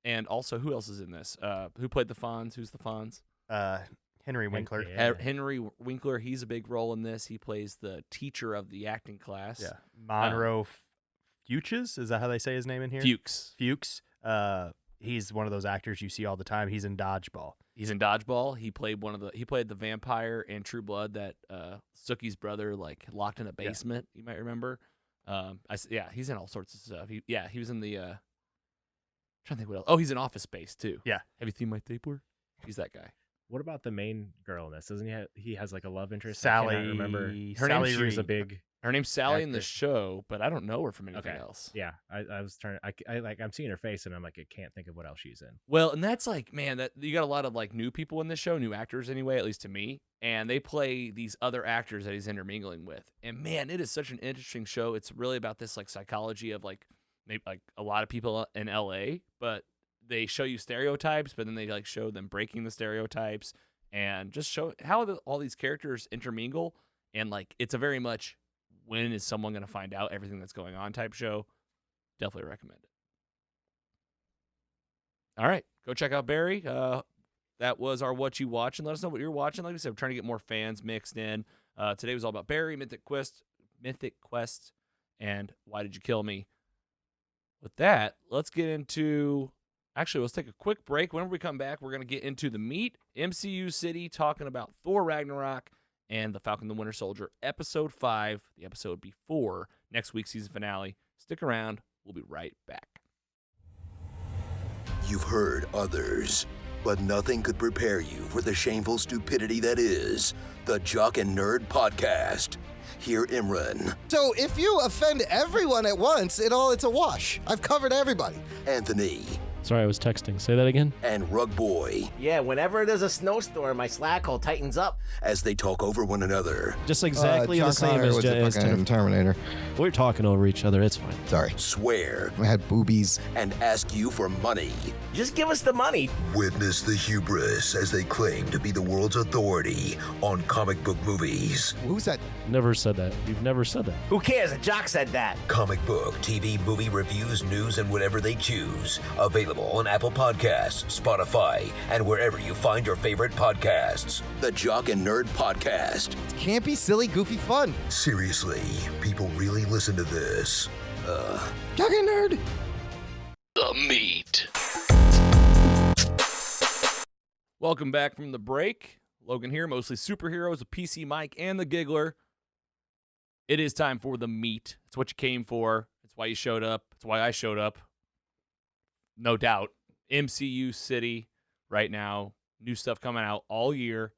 And also, who else is in this? Who played the Fonz? Who's the Fonz? Henry Winkler. Yeah. Henry Winkler. He's a big role in this. He plays the teacher of the acting class. Yeah. Monroe Fuches, is that how they say his name in here? Fuchs. He's one of those actors you see all the time. He's in Dodgeball. He's in Dodgeball. He played the vampire in True Blood that Sookie's brother like locked in a basement. You might remember. He's in all sorts of stuff. He was in the. Trying to think what else. Oh, he's in Office Space too. Yeah. Have you seen my stapler? He's that guy. What about the main girl in this? Doesn't he has like a love interest? Sally. I cannot remember. Her name She was a big. Her name's Sally in the actor. show, but I don't know her from anything else. Yeah, I was trying. I'm seeing her face, and I'm like, I can't think of what else she's in. Well, and that's like, man, that you got a lot of like new people in this show, new actors anyway, at least to me, and they play these other actors that he's intermingling with. And man, it is such an interesting show. It's really about this like psychology of like maybe like a lot of people in LA, but they show you stereotypes, but then they like show them breaking the stereotypes and just show how all these characters intermingle. And like, it's a very much when is someone going to find out everything that's going on type show. Definitely recommend it. All right, go check out Barry. That was our What You Watching. Let us know what you're watching. Like I said, we're trying to get more fans mixed in. Today was all about Barry, Mythic Quest, and Why Did You Kill Me? With that, let's get into... Actually, let's take a quick break. Whenever we come back, we're going to get into the meat, MCU City, talking about Thor Ragnarok and the Falcon and the Winter Soldier, Episode 5, the episode before next week's season finale. Stick around. We'll be right back. You've heard others, but nothing could prepare you for the shameful stupidity that is the Jock and Nerd Podcast. Hear Imran, So if you offend everyone at once, it's a wash. I've covered everybody. Anthony, Sorry, I was texting. Say that again. and Rug Boy Yeah, whenever there's a snowstorm, my slack hole tightens up. as they talk over one another, Just exactly the same as Terminator. We're talking over each other. It's fine. Sorry, swear, I had boobies. and ask you for money. Just give us the money. Witness the hubris as they claim to be the world's authority on comic book movies. Who said? Never said that. You've never said that. Who cares? A jock said that. Comic book, TV, movie reviews, news, and whatever they choose. Available on Apple Podcasts, Spotify, and wherever you find your favorite podcasts. The Jock and Nerd Podcast. Campy, silly, goofy fun. Seriously, people really listen to this. Jock and Nerd. The meat. Welcome back from the break. Logan here, mostly superheroes, a PC Mike, and the Giggler. It is time for the meat. It's what you came for. It's why you showed up. It's why I showed up. No doubt. MCU City right now. New stuff coming out all year.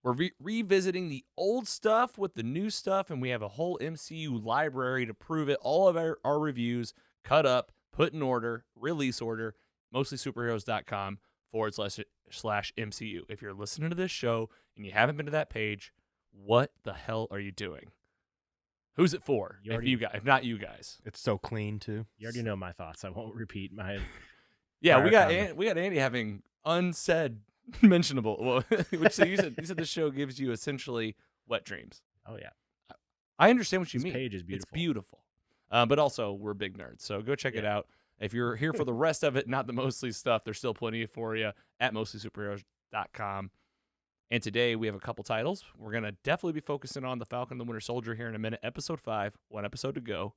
We're revisiting the old stuff with the new stuff, and we have a whole MCU library to prove it. All of our reviews cut up, put in order, release order, mostlysuperheroes.com/MCU. If you're listening to this show and you haven't been to that page, what the hell are you doing? Who's it for? If not you guys. It's so clean too. You already know my thoughts. I won't repeat my. Yeah, we got comment. we got Andy having unsaid mentionable. Well, which you said the show gives you essentially wet dreams. Oh yeah, I understand what you this mean. page is beautiful. It's beautiful. But also we're big nerds, so go check it out. If you're here for the rest of it, not the mostly stuff, there's still plenty for you at mostlysuperheroes.com. And today we have a couple titles. We're going to definitely be focusing on the Falcon and the Winter Soldier here in a minute. Episode 5, one episode to go.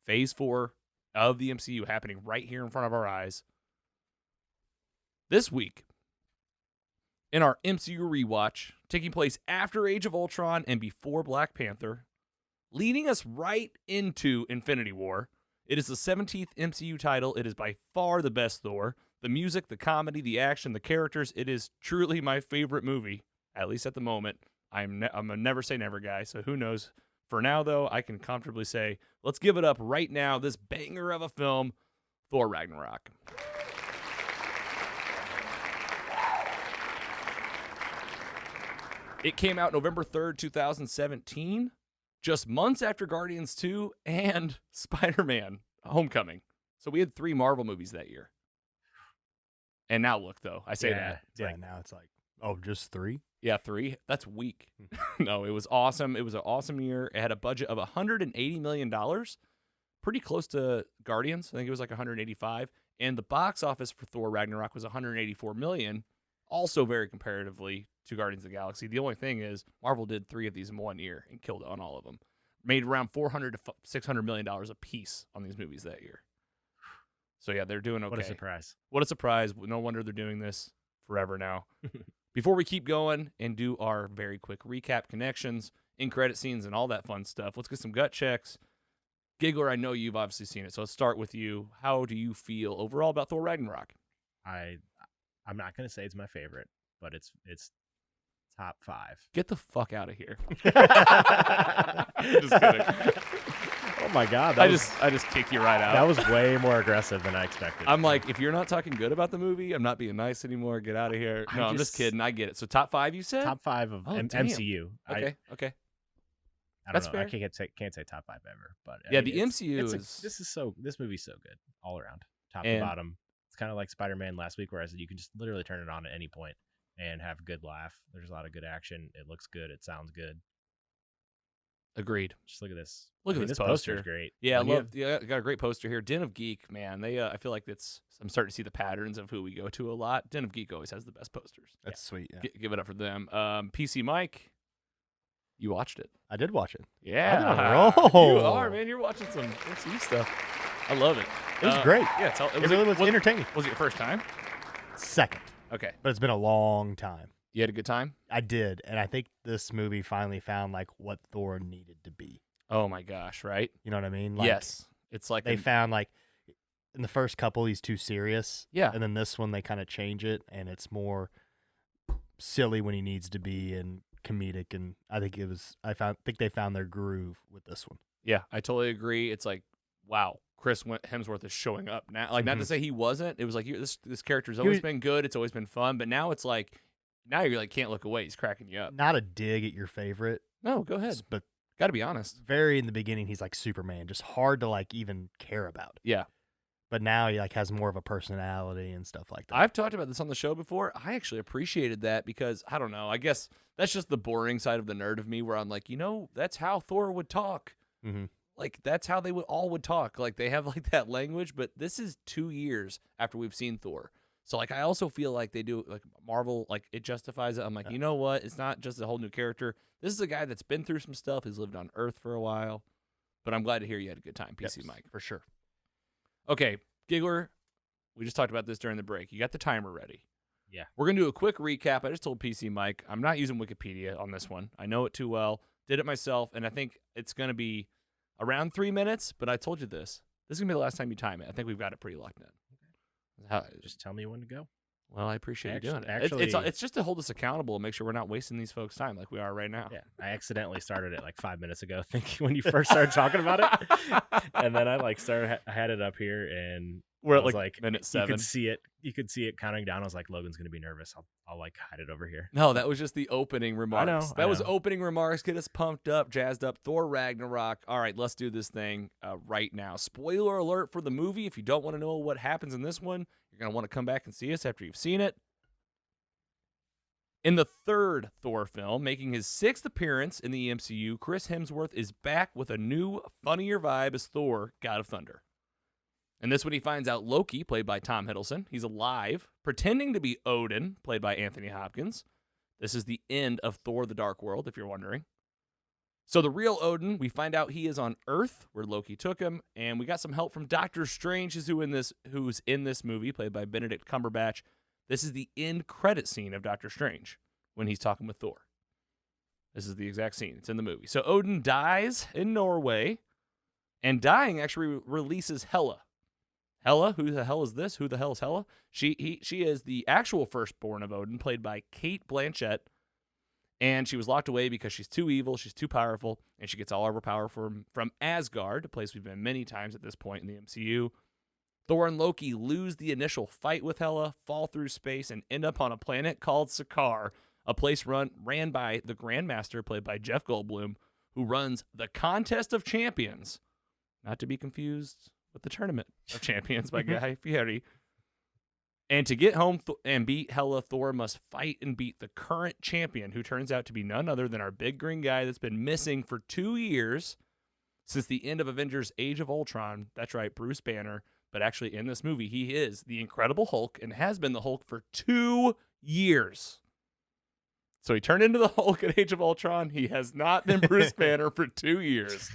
Phase 4 of the MCU happening right here in front of our eyes. This week, in our MCU rewatch, taking place after Age of Ultron and before Black Panther, leading us right into Infinity War. It is the 17th MCU title. It is by far the best Thor. The music, the comedy, the action, the characters, it is truly my favorite movie, at least at the moment. I'm a never say never guy, so who knows. For now, though, I can comfortably say, let's give it up right now, this banger of a film, Thor Ragnarok. It came out November 3rd, 2017. just months after Guardians 2 and Spider-Man Homecoming. So we had 3 Marvel movies that year. And now look, though. I say that. Now it's like, oh, just 3? Yeah, 3. That's weak. No, it was awesome. It was an awesome year. It had a budget of $180 million. Pretty close to Guardians. I think it was like 185. And the box office for Thor Ragnarok was 184 million. Also very comparatively to Guardians of the Galaxy. The only thing is Marvel did 3 of these in 1 year and killed on all of them. Made around $400 to $600 million a piece on these movies that year. So yeah, they're doing okay. What a surprise. What a surprise. No wonder they're doing this forever now. Before we keep going and do our very quick recap, connections, in-credit scenes, and all that fun stuff, let's get some gut checks. Giggler, I know you've obviously seen it, so let's start with you. How do you feel overall about Thor Ragnarok? I'm not going to say it's my favorite, but it's top 5. Get the fuck out of here. Just kidding. Oh my God. I just kick you right out. That was way more aggressive than I expected. I'm like, if you're not talking good about the movie, I'm not being nice anymore. Get out of here. No, I'm just kidding. I get it. So top 5, you said? Top 5 of MCU. Okay. I don't That's know. fair. I can't say top 5 ever, but yeah, the MCU is. This movie's so good all around, top to bottom. It's kind of like Spider-Man last week, whereas you can just literally turn it on at any point and have a good laugh. There's a lot of good action. It looks good. It sounds good. Agreed. Just look at this. Look at this poster. Is great. Yeah, I love. Got a great poster here. Den of Geek, man. They, I feel like I'm starting to see the patterns of who we go to a lot. Den of Geek always has the best posters. That's sweet. Yeah. Give it up for them. PC Mike, you watched it. I did watch it. Yeah, I'm on a roll. You are, man. You're watching some MCU stuff. I love it. It was great. Yeah, it really was entertaining. Was it your first time? Second. Okay. But it's been a long time. You had a good time? I did, and I think this movie finally found like what Thor needed to be. Oh my gosh, right? You know what I mean? Like, yes. It's like they found like in the first couple he's too serious. Yeah. And then this one they kind of change it and it's more silly when he needs to be and comedic, and I think think they found their groove with this one. Yeah, I totally agree. It's like, wow, Chris Hemsworth is showing up now. Like, not to say he wasn't. It was like this character's always been good. It's always been fun, but now it's like now you're like can't look away. He's cracking you up. Not a dig at your favorite. No, go ahead. But got to be honest. Very in the beginning, he's like Superman, just hard to like even care about. Yeah. But now he like has more of a personality and stuff like that. I've talked about this on the show before. I actually appreciated that because I don't know. I guess that's just the boring side of the nerd of me, where I'm like, that's how Thor would talk. Mm-hmm. Like that's how they would talk. Like they have like that language. But this is 2 years after we've seen Thor. So like I also feel like they do like Marvel, like it justifies it. I'm like, you know what? It's not just a whole new character. This is a guy that's been through some stuff. He's lived on Earth for a while. But I'm glad to hear you had a good time, PC Mike. For sure. Okay, Giggler, we just talked about this during the break. You got the timer ready. Yeah. We're going to do a quick recap. I just told PC Mike, I'm not using Wikipedia on this one. I know it too well. Did it myself, and I think it's going to be around 3 minutes, but I told you this. This is going to be the last time you time it. I think we've got it pretty locked in. Just tell me when to go. Well, I appreciate you doing it. Actually, it's just to hold us accountable and make sure we're not wasting these folks' time like we are right now. Yeah, I accidentally started it like 5 minutes ago, thinking when you first started talking about it, and then I had it up here, and we're at like minute 7. You could see it counting down. I was like, Logan's gonna be nervous. I'll like hide it over here. No, that was just the opening remarks. I know. Was opening remarks. Get us pumped up, jazzed up. Thor Ragnarok. All right, let's do this thing right now. Spoiler alert for the movie. If you don't want to know what happens in this one, you're gonna want to come back and see us after you've seen it. In the third Thor film, making his 6th appearance in the MCU, Chris Hemsworth is back with a new, funnier vibe as Thor, God of Thunder. And this when he finds out Loki, played by Tom Hiddleston, he's alive, pretending to be Odin, played by Anthony Hopkins. This is the end of Thor the Dark World, if you're wondering. So the real Odin, we find out he is on Earth, where Loki took him, and we got some help from Doctor Strange, who's in this movie, played by Benedict Cumberbatch. This is the end credit scene of Doctor Strange when he's talking with Thor. This is the exact scene. It's in the movie. So Odin dies in Norway, and dying actually releases Hela. Hela, who the hell is this? Who the hell is Hela? She is the actual firstborn of Odin, played by Cate Blanchett, and she was locked away because she's too evil, she's too powerful, and she gets all of her power from Asgard, a place we've been many times at this point in the MCU. Thor and Loki lose the initial fight with Hela, fall through space, and end up on a planet called Sakaar, a place ran by the Grandmaster, played by Jeff Goldblum, who runs the Contest of Champions, not to be confused with the Tournament of Champions by Guy Fieri. And to get home and beat Hela, Thor must fight and beat the current champion, who turns out to be none other than our big green guy that's been missing for 2 years since the end of Avengers Age of Ultron. That's right, Bruce Banner. But actually in this movie, he is the Incredible Hulk and has been the Hulk for 2 years. So he turned into the Hulk at Age of Ultron. He has not been Bruce Banner for 2 years.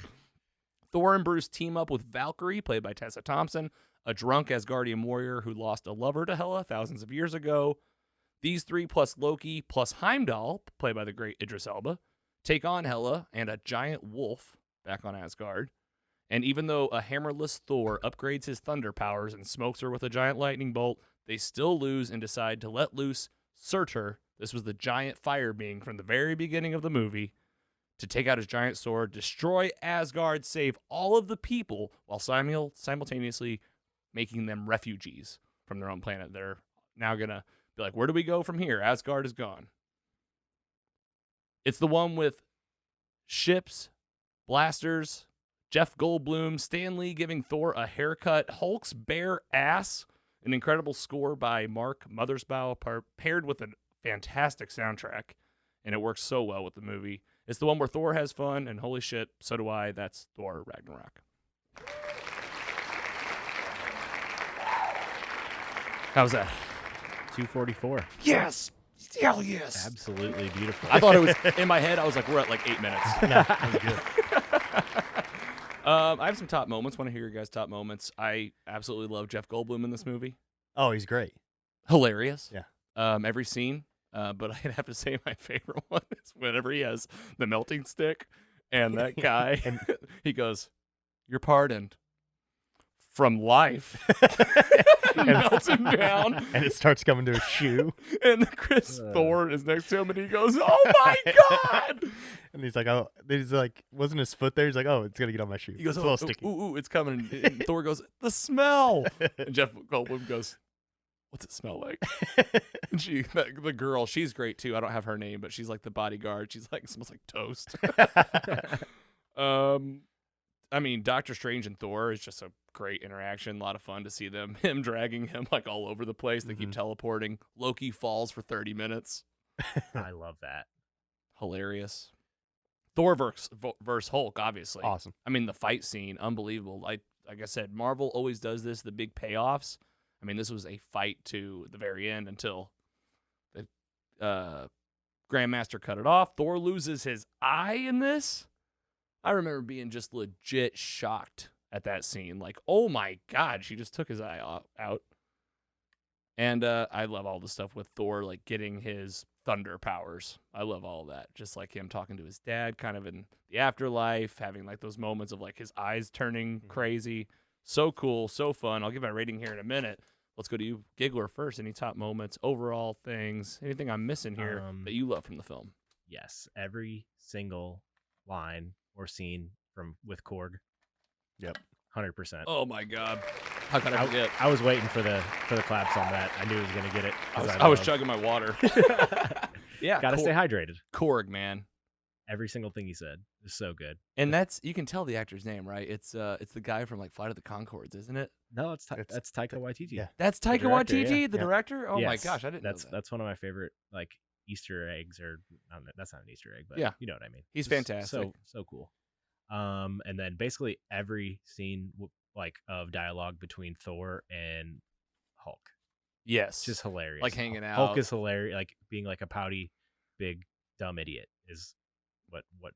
Thor and Bruce team up with Valkyrie, played by Tessa Thompson, a drunk Asgardian warrior who lost a lover to Hela thousands of years ago. These three plus Loki plus Heimdall, played by the great Idris Elba, take on Hela and a giant wolf back on Asgard. And even though a hammerless Thor upgrades his thunder powers and smokes her with a giant lightning bolt, they still lose and decide to let loose Surtur. This was the giant fire being from the very beginning of the movie, to take out his giant sword, destroy Asgard, save all of the people, while simultaneously making them refugees from their own planet. They're now going to be like, where do we go from here? Asgard is gone. It's the one with ships, blasters, Jeff Goldblum, Stan Lee giving Thor a haircut, Hulk's bare ass, an incredible score by Mark Mothersbaugh paired with a fantastic soundtrack, and it works so well with the movie. It's the one where Thor has fun, and holy shit, so do I. That's Thor Ragnarok. How's that? 244. Yes! Hell yes! Absolutely beautiful. I thought it was, in my head, I was like, we're at like 8 minutes. No, that was good. I have some top moments. Want to hear your guys' top moments. I absolutely love Jeff Goldblum in this movie. Oh, he's great. Hilarious. Yeah. Every scene. But I'd have to say my favorite one is whenever he has the melting stick and that guy, and he goes, "You're pardoned from life." And melts him down. And it starts coming to a shoe. And Chris Thor is next to him and he goes, "Oh my God." And he's like, wasn't his foot there? He's like, "Oh, it's going to get on my shoe." He goes, it's "Oh, a little sticky. ooh, it's coming." And Thor goes, "The smell." And Jeff Goldblum goes, "What's it smell like?" And the girl, she's great too. I don't have her name, but she's like the bodyguard. She's like, smells like toast. I mean, Doctor Strange and Thor is just a great interaction. A lot of fun to see them. Him dragging him like all over the place. They keep teleporting. Loki falls for 30 minutes. I love that. Hilarious. Thor versus Hulk, obviously. Awesome. I mean, the fight scene, unbelievable. Like I said, Marvel always does this, the big payoffs. I mean, this was a fight to the very end until the Grandmaster cut it off. Thor loses his eye in this. I remember being just legit shocked at that scene. Like, oh my God, she just took his eye out. And I love all the stuff with Thor, like getting his thunder powers. I love all of that. Just like him talking to his dad kind of in the afterlife, having like those moments of like his eyes turning crazy. So cool, so fun. I'll give my rating here in a minute. Let's go to you, Giggler, first. Any top moments, overall things, anything I'm missing here that you love from the film? Yes, every single line or scene with Korg. Yep, 100%. Oh my God, how could I forget? I was waiting for the claps on that. I knew he was gonna get it. I was chugging my water. Yeah, gotta stay hydrated. Korg, man. Every single thing he said is so good. And you can tell the actor's name, right? It's the guy from like Flight of the Conchords, isn't it? No, that's Taika Waititi. Yeah. That's Taika Waititi, the director? Oh yes. my gosh, I didn't know that. That's one of my favorite like Easter eggs, or that's not an Easter egg, but yeah, you know what I mean. He's fantastic. So cool. And then basically every scene like of dialogue between Thor and Hulk. Yes. Just hilarious. Like hanging out. Hulk is hilarious. Like being like a pouty, big, dumb idiot is what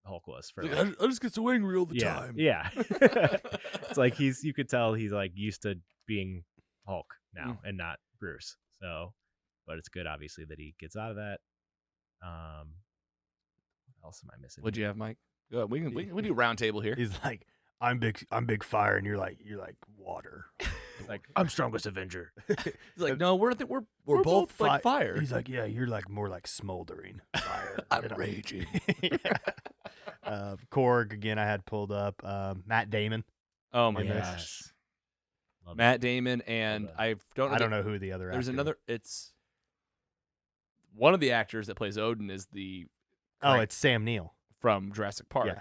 Hulk was for. Like, I just get so angry all the time. Yeah. It's like you could tell he's like used to being Hulk now and not Bruce. So, but it's good obviously that he gets out of that. What else am I missing? What'd you have, Mike? Good. We can do round table here. He's like, I'm big fire, and you're like water. Like, I'm strongest Avenger. He's like, no, we're both like fire. He's like, yeah, you're like more like smoldering fire. I'm raging. Korg again. I had pulled up Matt Damon. Oh my gosh. gosh. Matt Damon, and I don't know who the other. There's actor another. It's one of the actors that plays Odin is the. Oh, it's Sam Neill. from Jurassic Park. Yeah.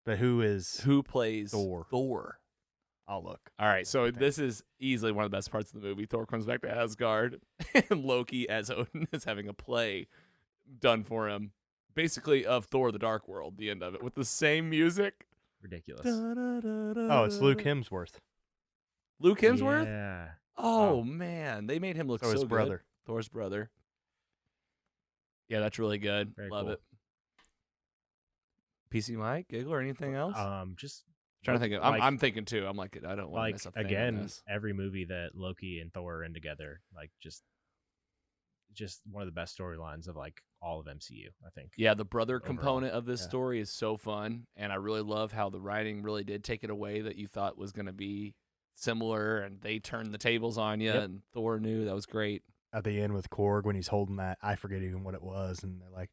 But who plays Thor? I'll look. All right, so this is easily one of the best parts of the movie. Thor comes back to Asgard, and Loki, as Odin, is having a play done for him, basically of Thor: The Dark World, the end of it, with the same music. Ridiculous. Oh, it's Luke Hemsworth. Luke Hemsworth? Yeah. Oh, man. They made him look so his good. brother. Thor's brother. Yeah, that's really good. Very Love cool. it. PC Mike, Giggle, or anything else? Just Trying to think of. I'm thinking too. I'm like, I don't want to miss a thing. Again, every movie that Loki and Thor are in together, like just one of the best storylines of like all of MCU, I think. Yeah, the brother overall. component of this story is so fun, and I really love how the writing really did take it away that you thought was going to be similar, and they turned the tables on you, and Thor knew. That was great. At the end with Korg when he's holding that, I forget even what it was, and they're like,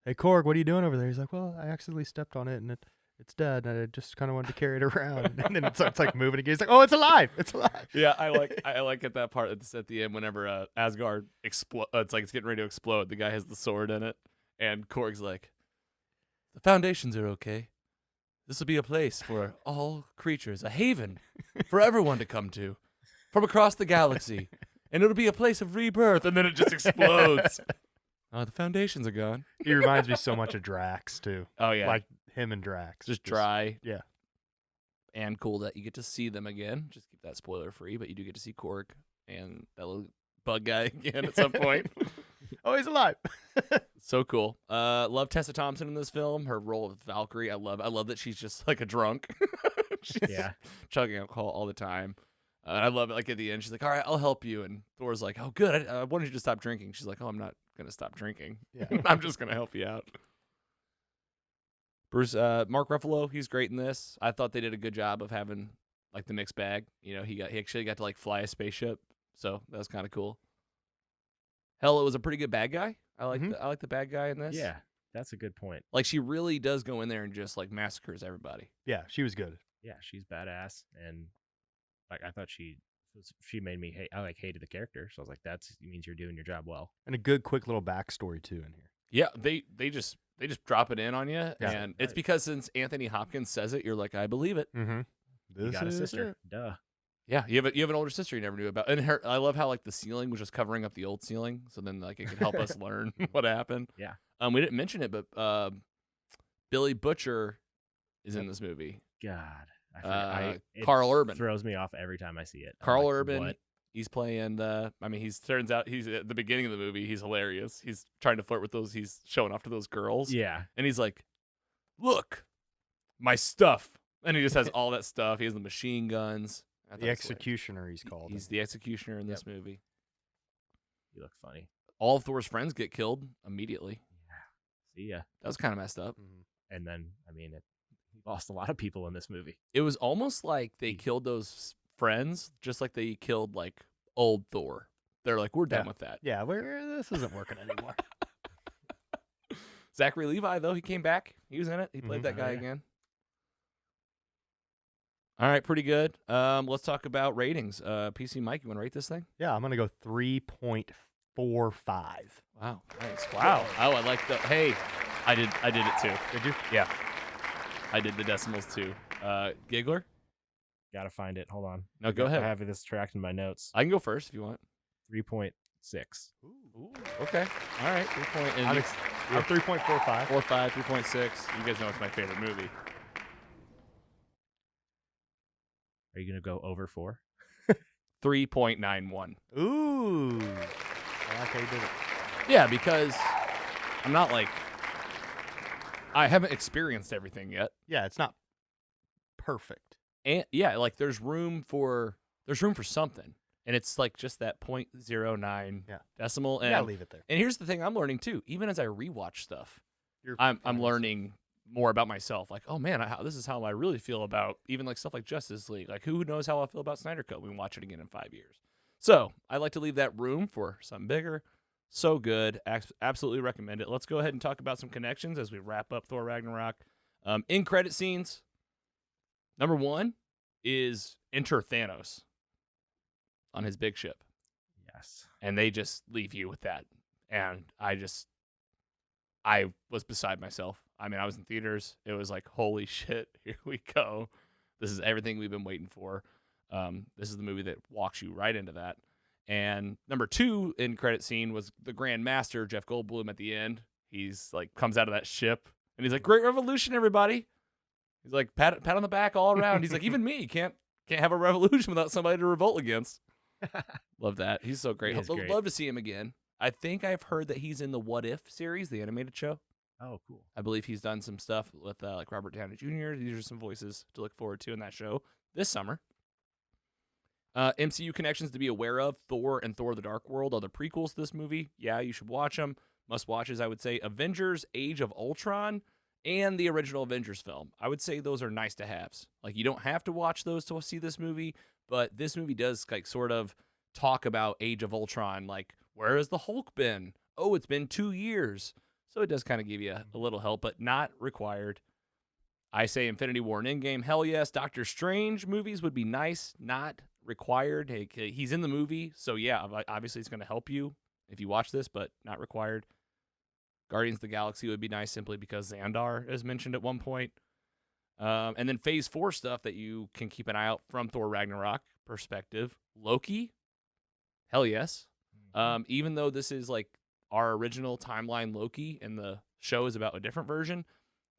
"Hey Korg, what are you doing over there?" He's like, "Well, I accidentally stepped on it, and it's dead, and I just kind of wanted to carry it around." And then it's like moving again. He's like, "Oh, it's alive! It's alive!" Yeah, I like at that part at the end whenever Asgard it's like it's getting ready to explode. The guy has the sword in it, and Korg's like, "The foundations are okay. This will be a place for all creatures, a haven for everyone to come to from across the galaxy, and it'll be a place of rebirth." And then it just explodes. Oh, the foundations are gone. He reminds me so much of Drax too. Oh yeah, like him and Drax. Just dry. Yeah. And cool that you get to see them again. Just keep that spoiler free, but you do get to see Korg and that little bug guy again at some point. Oh, he's alive. So cool. Love Tessa Thompson in this film. Her role of Valkyrie, I love that she's just like a drunk. She's chugging alcohol all the time. I love it. Like at the end, she's like, "All right, I'll help you." And Thor's like, "Oh, good. I wanted you to stop drinking." She's like, "Oh, I'm not gonna stop drinking. Yeah. I'm just gonna help you out." Bruce, Mark Ruffalo, he's great in this. I thought they did a good job of having like the mixed bag. You know, he actually got to like fly a spaceship, so that was kind of cool. Hell, it was a pretty good bad guy. I like the bad guy in this. Yeah, that's a good point. Like she really does go in there and just like massacres everybody. Yeah, she was good. Yeah, she's badass, and like I thought she made me hate. I like hated the character, so I was like, "That means you're doing your job well." And a good, quick little backstory too in here. Yeah, they just drop it in on you, Yeah. and it's because since Anthony Hopkins says it, you're like, I believe it. Mm-hmm. You got a sister, duh. Yeah, you have an older sister you never knew about, and I love how like the ceiling was just covering up the old ceiling, so then like it could help us learn what happened. Yeah. We didn't mention it, but Billy Butcher is in this movie. God, Carl Urban throws me off every time I see it. Carl like, Urban. What? He's playing turns out he's at the beginning of the movie. He's hilarious. He's trying to flirt with those. He's showing off to those girls. Yeah. And he's like, "Look, my stuff." And he just has all that stuff. He has the machine guns. The Executioner, he's called. He's the Executioner in this movie. You look funny. All of Thor's friends get killed immediately. Yeah. See ya. That was kind of messed up. And then, I mean, he lost a lot of people in this movie. It was almost like they killed those friends, just like they killed like old Thor. They're like, "We're done with that." Yeah, this isn't working anymore. Zachary Levi, though, he came back. He was in it. He played that guy yeah. again. All right, pretty good. Let's talk about ratings. PC Mike, you want to rate this thing? Yeah, I'm gonna go 3.45. Wow, nice. Wow. Oh, I like the. Hey, I did it too. Did you? Yeah, I did the decimals too. Giggler. Gotta find it. Hold on. No, go ahead. I have this tracked in my notes. I can go first if you want. 3.6. Ooh, okay. All right. 3 point. I'm 3.45. 4.5, 3.6. You guys know it's my favorite movie. Are you gonna go over 4? 3.91. Ooh. I like how you did it. Yeah, because I'm not like I haven't experienced everything yet. Yeah, it's not perfect. And yeah, like there's room for something. And it's like just that 0.09 decimal. And yeah, leave it there. And here's the thing I'm learning too. Even as I rewatch stuff, I'm learning more about myself. Like, oh man, this is how I really feel about even like stuff like Justice League. Like, who knows how I feel about Snyder Cut? We can watch it again in 5 years. So I like to leave that room for something bigger. So good. Absolutely recommend it. Let's go ahead and talk about some connections as we wrap up Thor Ragnarok. In credit scenes, number 1 is Enter Thanos on his big ship. Yes. And they just leave you with that. And I was beside myself. I mean, I was in theaters. It was like, holy shit, here we go. This is everything we've been waiting for. This is the movie that walks you right into that. And number 2 in credit scene was the Grand Master, Jeff Goldblum, at the end. He's like, comes out of that ship, and he's like, "Great revolution, everybody." He's like, pat on the back all around. He's like, even me can't have a revolution without somebody to revolt against. Love that. He's so great. He is great. Love to see him again. I think I've heard that he's in the What If series, the animated show. Oh, cool. I believe he's done some stuff with like Robert Downey Jr. These are some voices to look forward to in that show this summer. MCU connections to be aware of. Thor and Thor the Dark World are the prequels to this movie. Yeah, you should watch them. Must-watches, I would say. Avengers, Age of Ultron, and the original Avengers film. I would say those are nice-to-haves. Like, you don't have to watch those to see this movie, but this movie does like sort of talk about Age of Ultron. Like, where has the Hulk been? Oh, it's been 2 years. So it does kind of give you a little help, but not required. I say Infinity War and Endgame, hell yes. Doctor Strange movies would be nice, not required. Hey, he's in the movie, so yeah, obviously it's going to help you if you watch this, but not required. Guardians of the Galaxy would be nice simply because Xandar is mentioned at one point. And then Phase 4 stuff that you can keep an eye out from Thor Ragnarok perspective. Loki, hell yes. Even though this is like our original timeline Loki and the show is about a different version,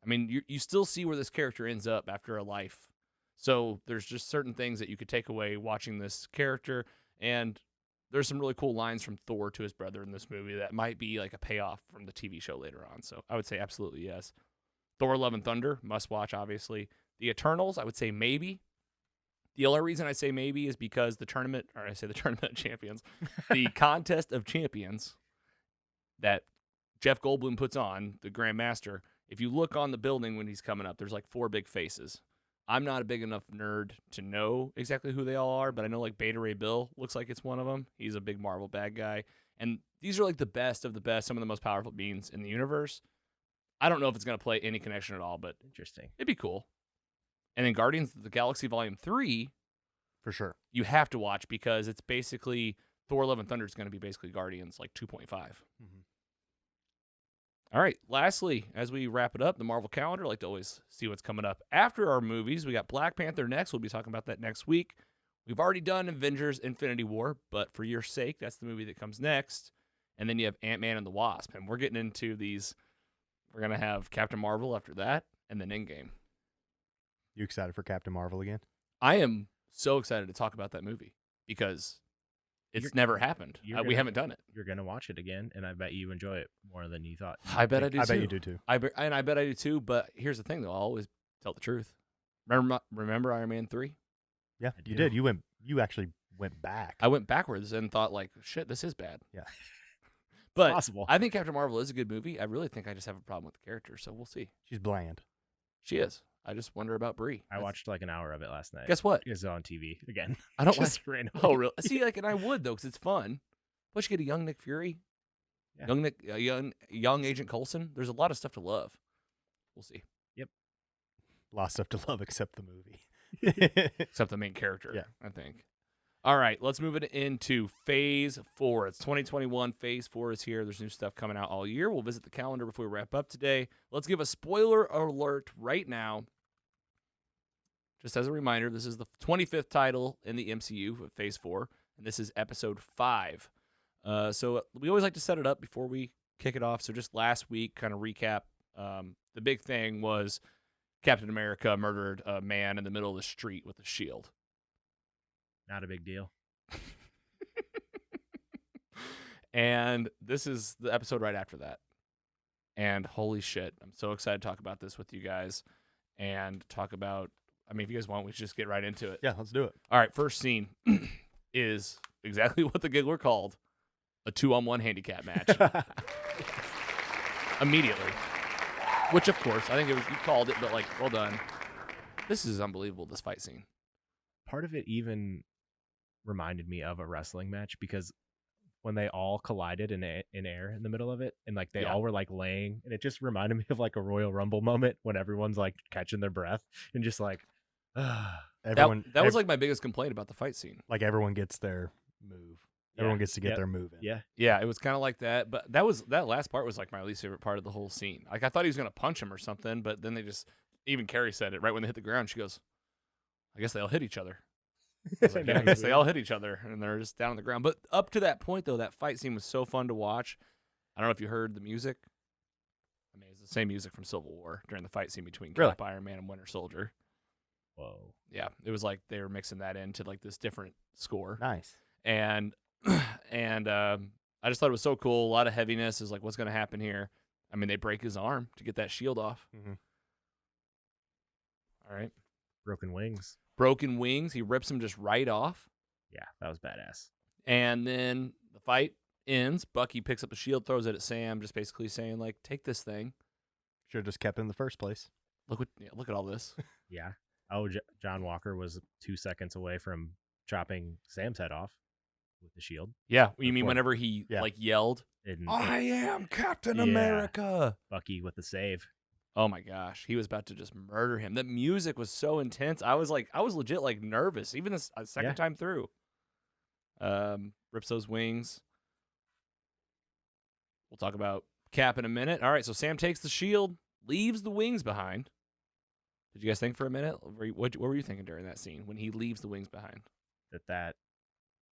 I mean, you still see where this character ends up after a life. So there's just certain things that you could take away watching this character, and there's some really cool lines from Thor to his brother in this movie that might be like a payoff from the TV show later on. So I would say absolutely yes. Thor Love and Thunder, must watch, obviously. The Eternals, I would say maybe. The only reason I say maybe is because the Tournament of Champions, the Contest of Champions that Jeff Goldblum puts on, the Grand Master, if you look on the building when he's coming up, there's like 4 big faces. I'm not a big enough nerd to know exactly who they all are, but I know like Beta Ray Bill looks like it's one of them. He's a big Marvel bad guy. And these are like the best of the best, some of the most powerful beings in the universe. I don't know if it's going to play any connection at all, but interesting. It'd be cool. And then Guardians of the Galaxy Volume 3, for sure, you have to watch because it's basically Thor Love and Thunder is going to be basically Guardians like 2.5. All right, lastly, as we wrap it up, the Marvel calendar, I like to always see what's coming up after our movies. We got Black Panther next. We'll be talking about that next week. We've already done Avengers Infinity War, but for your sake, that's the movie that comes next. And then you have Ant-Man and the Wasp. And we're getting into these. We're going to have Captain Marvel after that, and then Endgame. You excited for Captain Marvel again? I am so excited to talk about that movie because it's never happened. We haven't done it. You're going to watch it again, and I bet you enjoy it more than you thought. I bet I do too. I bet you do too. I bet I do too, but here's the thing, though. I'll always tell the truth. Remember Iron Man 3? Yeah, you did. You actually went back. I went backwards and thought, like, shit, this is bad. Yeah. But possible. I think Captain Marvel is a good movie. I really think I just have a problem with the character, so we'll see. She's bland. She is. I just wonder about Brie. I watched like an hour of it last night. Guess what? It's on TV again. I don't just watch. randomly. Oh, really? See, like, and I would though, because it's fun. Plus, you get a young Nick Fury, young Agent Coulson. There's a lot of stuff to love. We'll see. Yep. A lot of stuff to love except the movie. Except the main character. Yeah. I think. All right, let's move it into Phase 4. It's 2021. Phase 4 is here. There's new stuff coming out all year. We'll visit the calendar before we wrap up today. Let's give a spoiler alert right now. Just as a reminder, this is the 25th title in the MCU of Phase 4, and this is Episode 5. So we always like to set it up before we kick it off. So just last week, kind of recap, the big thing was Captain America murdered a man in the middle of the street with a shield. Not a big deal. And this is the episode right after that. And holy shit, I'm so excited to talk about this with you guys and talk about, I mean, if you guys want, we should just get right into it. Yeah, let's do it. All right, first scene is exactly what the Giggler called a 2-on-1 handicap match. Immediately. Which, of course, I think you called it, but like, well done. This is unbelievable, this fight scene. Part of it even reminded me of a wrestling match because when they all collided in air in the middle of it, and like they all were like laying, and it just reminded me of like a Royal Rumble moment when everyone's like catching their breath and just like that was like my biggest complaint about the fight scene. Like everyone gets their move. Everyone gets to get Yep. their move in. Yeah. Yeah, it was kind of like that, but that last part was like my least favorite part of the whole scene. Like I thought he was gonna punch him or something, but then they just even Carrie said it right when they hit the ground. She goes, "I guess they all hit each other." I was like, yeah, I guess they all hit each other, and they're just down on the ground. But up to that point, though, that fight scene was so fun to watch. I don't know if you heard the music. I mean, it's the same music from Civil War during the fight scene between Really? Cap, Iron Man, and Winter Soldier. Whoa. Yeah, it was like they were mixing that into like this different score. Nice. And I just thought it was so cool. A lot of heaviness is like, what's going to happen here? I mean, they break his arm to get that shield off. Mhm. All right. Broken wings. Broken wings. He rips him just right off. Yeah, that was badass. And then the fight ends. Bucky picks up the shield, throws it at Sam, just basically saying, like, take this thing. Should have just kept it in the first place. Look at all this. Yeah. Oh, John Walker was 2 seconds away from chopping Sam's head off with the shield. Yeah. You mean Before- whenever he like yelled, And I am Captain Yeah. America. Bucky with the save. Oh my gosh, he was about to just murder him. The music was so intense. I was legit like nervous, even this second time through. Rips those wings. We'll talk about Cap in a minute. All right, so Sam takes the shield, leaves the wings behind. Did you guys think for a minute? What were you thinking during that scene when he leaves the wings behind? That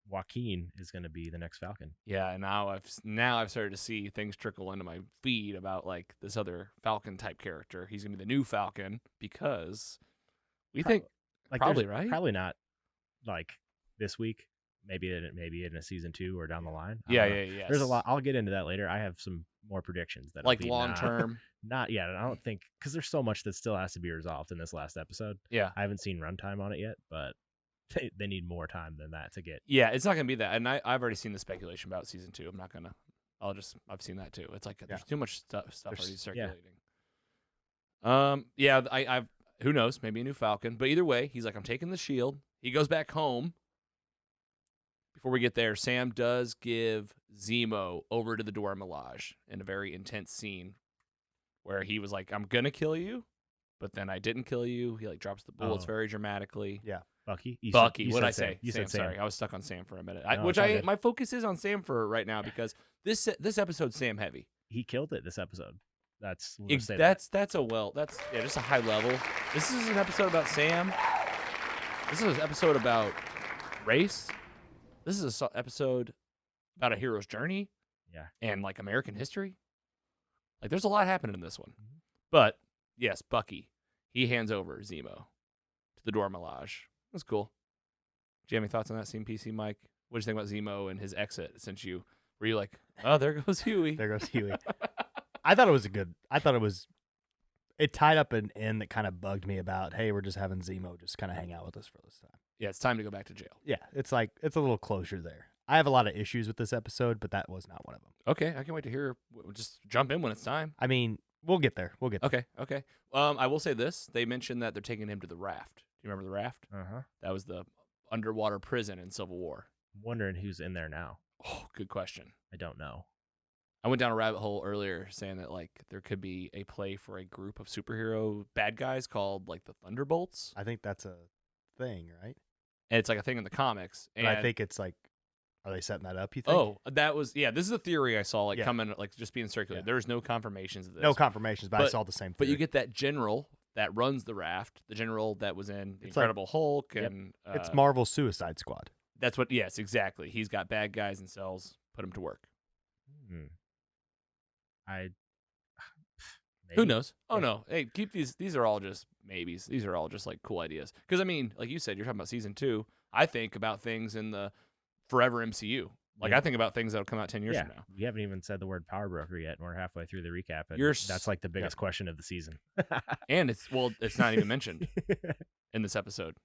Joaquin is going to be the next Falcon. Yeah, and now I've started to see things trickle into my feed about like this other Falcon type character. He's gonna be the new Falcon because we think probably there's right. Probably not like this week. Maybe in a season 2 or down the line. I Yeah, don't know. yeah. There's a lot. I'll get into that later. I have some more predictions that Like long term. Not yet. I don't think because there's so much that still has to be resolved in this last episode. Yeah. I haven't seen runtime on it yet, but they need more time than that to get. Yeah, it's not gonna be that. And I've already seen the speculation about season 2. I'm not gonna. I've seen that too. It's like there's too much stuff already circulating. Yeah. I've who knows? Maybe a new Falcon. But either way, he's like, I'm taking the shield. He goes back home. Before we get there, Sam does give Zemo over to the Dora Milaje in a very intense scene where he was like, I'm going to kill you, but then I didn't kill you. He like drops the bullets very dramatically. Yeah. Bucky. What did I say? You said Sam. Sorry, I was stuck on Sam for a minute. No, My focus is on Sam for right now because this episode's Sam heavy. He killed it this episode. That's just a high level. This is an episode about Sam. This is an episode about race. This is an episode about a hero's journey. Yeah. And like American history. Like there's a lot happening in this one. But yes, Bucky, he hands over Zemo to the Dora Milaje. That's cool. Do you have any thoughts on that scene, PC Mike? What did you think about Zemo and his exit? Were you like, oh, there goes Huey? There goes Huey. I thought it tied up an end that kind of bugged me about, hey, we're just having Zemo just kind of hang out with us for this time. Yeah, it's time to go back to jail. Yeah, it's like, it's a little closure there. I have a lot of issues with this episode, but that was not one of them. Okay, I can't wait to hear. Just jump in when it's time. I mean, we'll get there. Okay. I will say this. They mentioned that they're taking him to the raft. Do you remember the raft? Uh-huh. That was the underwater prison in Civil War. I'm wondering who's in there now. Oh, good question. I don't know. I went down a rabbit hole earlier saying that like there could be a play for a group of superhero bad guys called like the Thunderbolts. I think that's a thing, right? And it's like a thing in the comics. But And I think it's like, are they setting that up, you think? oh, that was this is a theory I saw like Yeah. coming like just being circulated. Yeah. There's no confirmations of this. No confirmations, but I saw the same thing. But you get that general that runs the raft, the general that was in the Incredible Hulk and it's Marvel's Suicide Squad. That's what yes, exactly. He's got bad guys in cells, put him to work. Who knows? Oh no. Hey, keep these are all just maybes. These are all just like cool ideas. Because I mean, like you said, you're talking about season 2. I think about things in the forever MCU. Like I think about things that'll come out 10 years from now. We haven't even said the word power broker yet, and we're halfway through the recap. And that's like the biggest question of the season. And it's not even mentioned in this episode,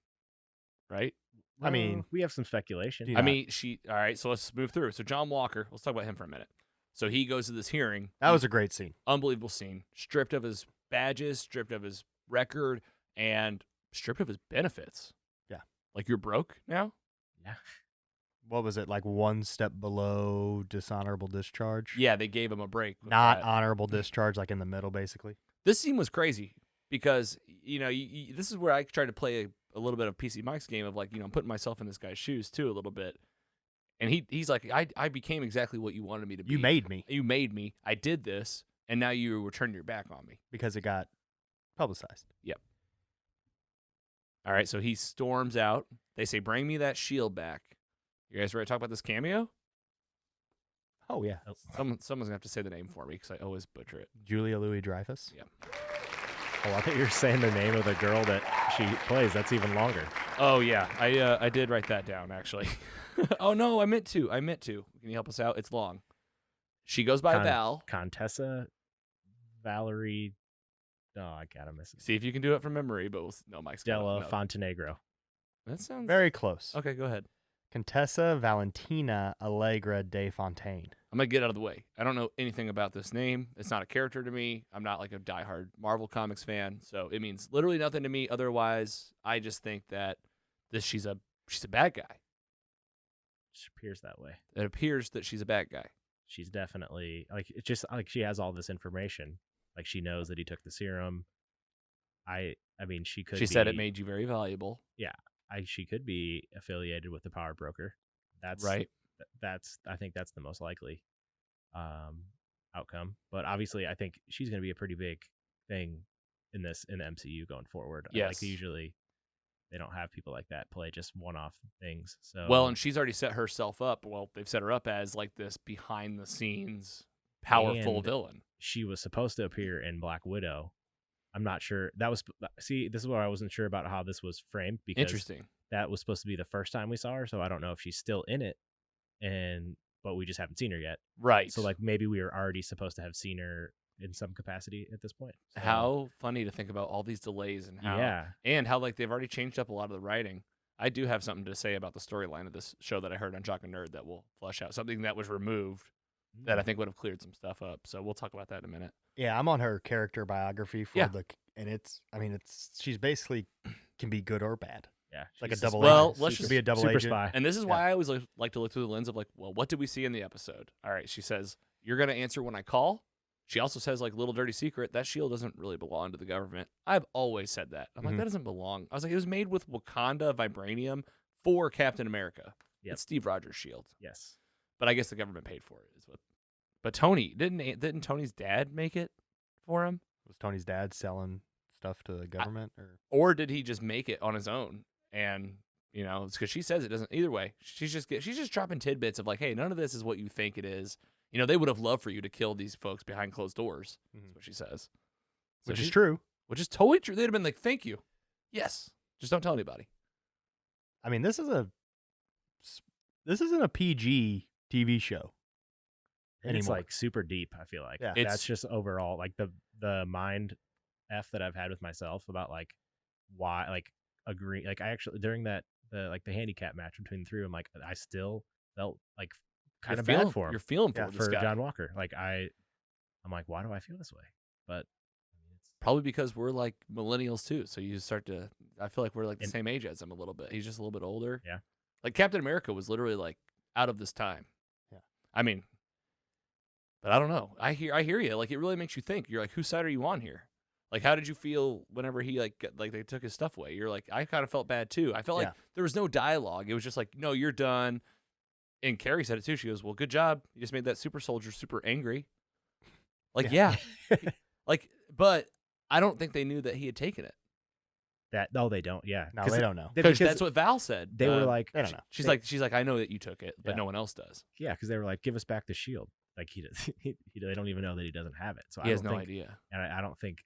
right? I mean, we have some speculation. I mean, all right, so let's move through. So John Walker, let's talk about him for a minute. So he goes to this hearing. That was a great scene. Unbelievable scene. Stripped of his badges, stripped of his record, and stripped of his benefits. Yeah. Like you're broke now? Yeah. What was it, like one step below dishonorable discharge? Yeah, they gave him a break. Not honorable discharge, like in the middle, basically. This scene was crazy because, this is where I tried to play a little bit of PC Mike's game of like, I'm putting myself in this guy's shoes too a little bit. And he's like, I became exactly what you wanted me to be. You made me. You made me. I did this, and now you turned your back on me. Because it got publicized. Yep. All right, so he storms out. They say, bring me that shield back. You guys ready to talk about this cameo? Oh, yeah. Someone's going to have to say the name for me because I always butcher it. Julia Louis-Dreyfus? Yeah. Oh, I thought you were saying the name of the girl that she plays. That's even longer. Oh, yeah. I did write that down, actually. Oh, no, I meant to. Can you help us out? It's long. She goes by Val. Contessa Valerie. No, I gotta miss it. See if you can do it from memory, but no, Mike's got Della it. No. Fontenegro. That sounds Very close. Okay, go ahead. Contessa Valentina Allegra de Fontaine. I'm going to get out of the way. I don't know anything about this name. It's not a character to me. I'm not like a diehard Marvel Comics fan, so it means literally nothing to me. Otherwise, I just think that she's a bad guy. She appears that way. It appears that she's a bad guy. She's definitely it's just like she has all this information. Like she knows that he took the serum. I mean, she could. She said it made you very valuable. Yeah, she could be affiliated with the power broker. That's right. I think that's the most likely outcome. But obviously, I think she's going to be a pretty big thing in the MCU going forward. Yes. Like usually, they don't have people like that play just one-off things. So well, and she's already set herself up. Well, they've set her up as like this behind-the-scenes powerful villain. She was supposed to appear in Black Widow. I'm not sure. This is where I wasn't sure about how this was framed because interesting. That was supposed to be the first time we saw her, so I don't know if she's still in it, but we just haven't seen her yet. Right. So like maybe we were already supposed to have seen her in some capacity at this point. So, how funny to think about all these delays and how like they've already changed up a lot of the writing. I do have something to say about the storyline of this show that I heard on Jock and Nerd that will flesh out something that was removed that I think would have cleared some stuff up. So we'll talk about that in a minute. Yeah, I'm on her character biography for she's basically can be good or bad. Yeah, like a double. Well, let's just be a double agent. spy. And this is why I always like to look through the lens of like, well, what did we see in the episode? All right, she says you're gonna answer when I call. She also says like little dirty secret that shield doesn't really belong to the government. I've always said that. I'm like that doesn't belong. I was like it was made with Wakanda vibranium for Captain America. Yep. It's Steve Rogers' shield. Yes. But I guess the government paid for it. But Tony didn't Tony's dad make it for him? Was Tony's dad selling stuff to the government, or did he just make it on his own? And it's because she says it doesn't. Either way, she's just dropping tidbits of like, hey, none of this is what you think it is. They would have loved for you to kill these folks behind closed doors. That's what she says. Which is true. Which is totally true. They'd have been like, thank you. Yes. Just don't tell anybody. I mean, this isn't a PG TV show. And it's like super deep, I feel like. Yeah. That's just overall like the mind F that I've had with myself about like why like agree like I actually during the handicap match between the three of them, like I still felt like kind of bad for him. You're feeling for this guy. John Walker. Like I'm like, why do I feel this way? But it's probably because we're like millennials too. So you start to I feel like we're like the same age as him a little bit. He's just a little bit older. Yeah. Like Captain America was literally like out of this time. Yeah. I mean, but I don't know. I hear you. Like it really makes you think. You're like, whose side are you on here? Like, how did you feel whenever he like they took his stuff away? You're like, I kind of felt bad too. I felt like there was no dialogue. It was just like, no, you're done. And Carrie said it too. She goes, well, good job. You just made that super soldier super angry. Like, yeah. Like, but I don't think they knew that he had taken it. No, they don't. Yeah, no, they don't know. Because that's what Val said. They were like, they don't know. She's like, I know that you took it, but no one else does. Yeah, because they were like, give us back the shield. Like he does. They don't even know that he doesn't have it. So he has no idea. And I don't think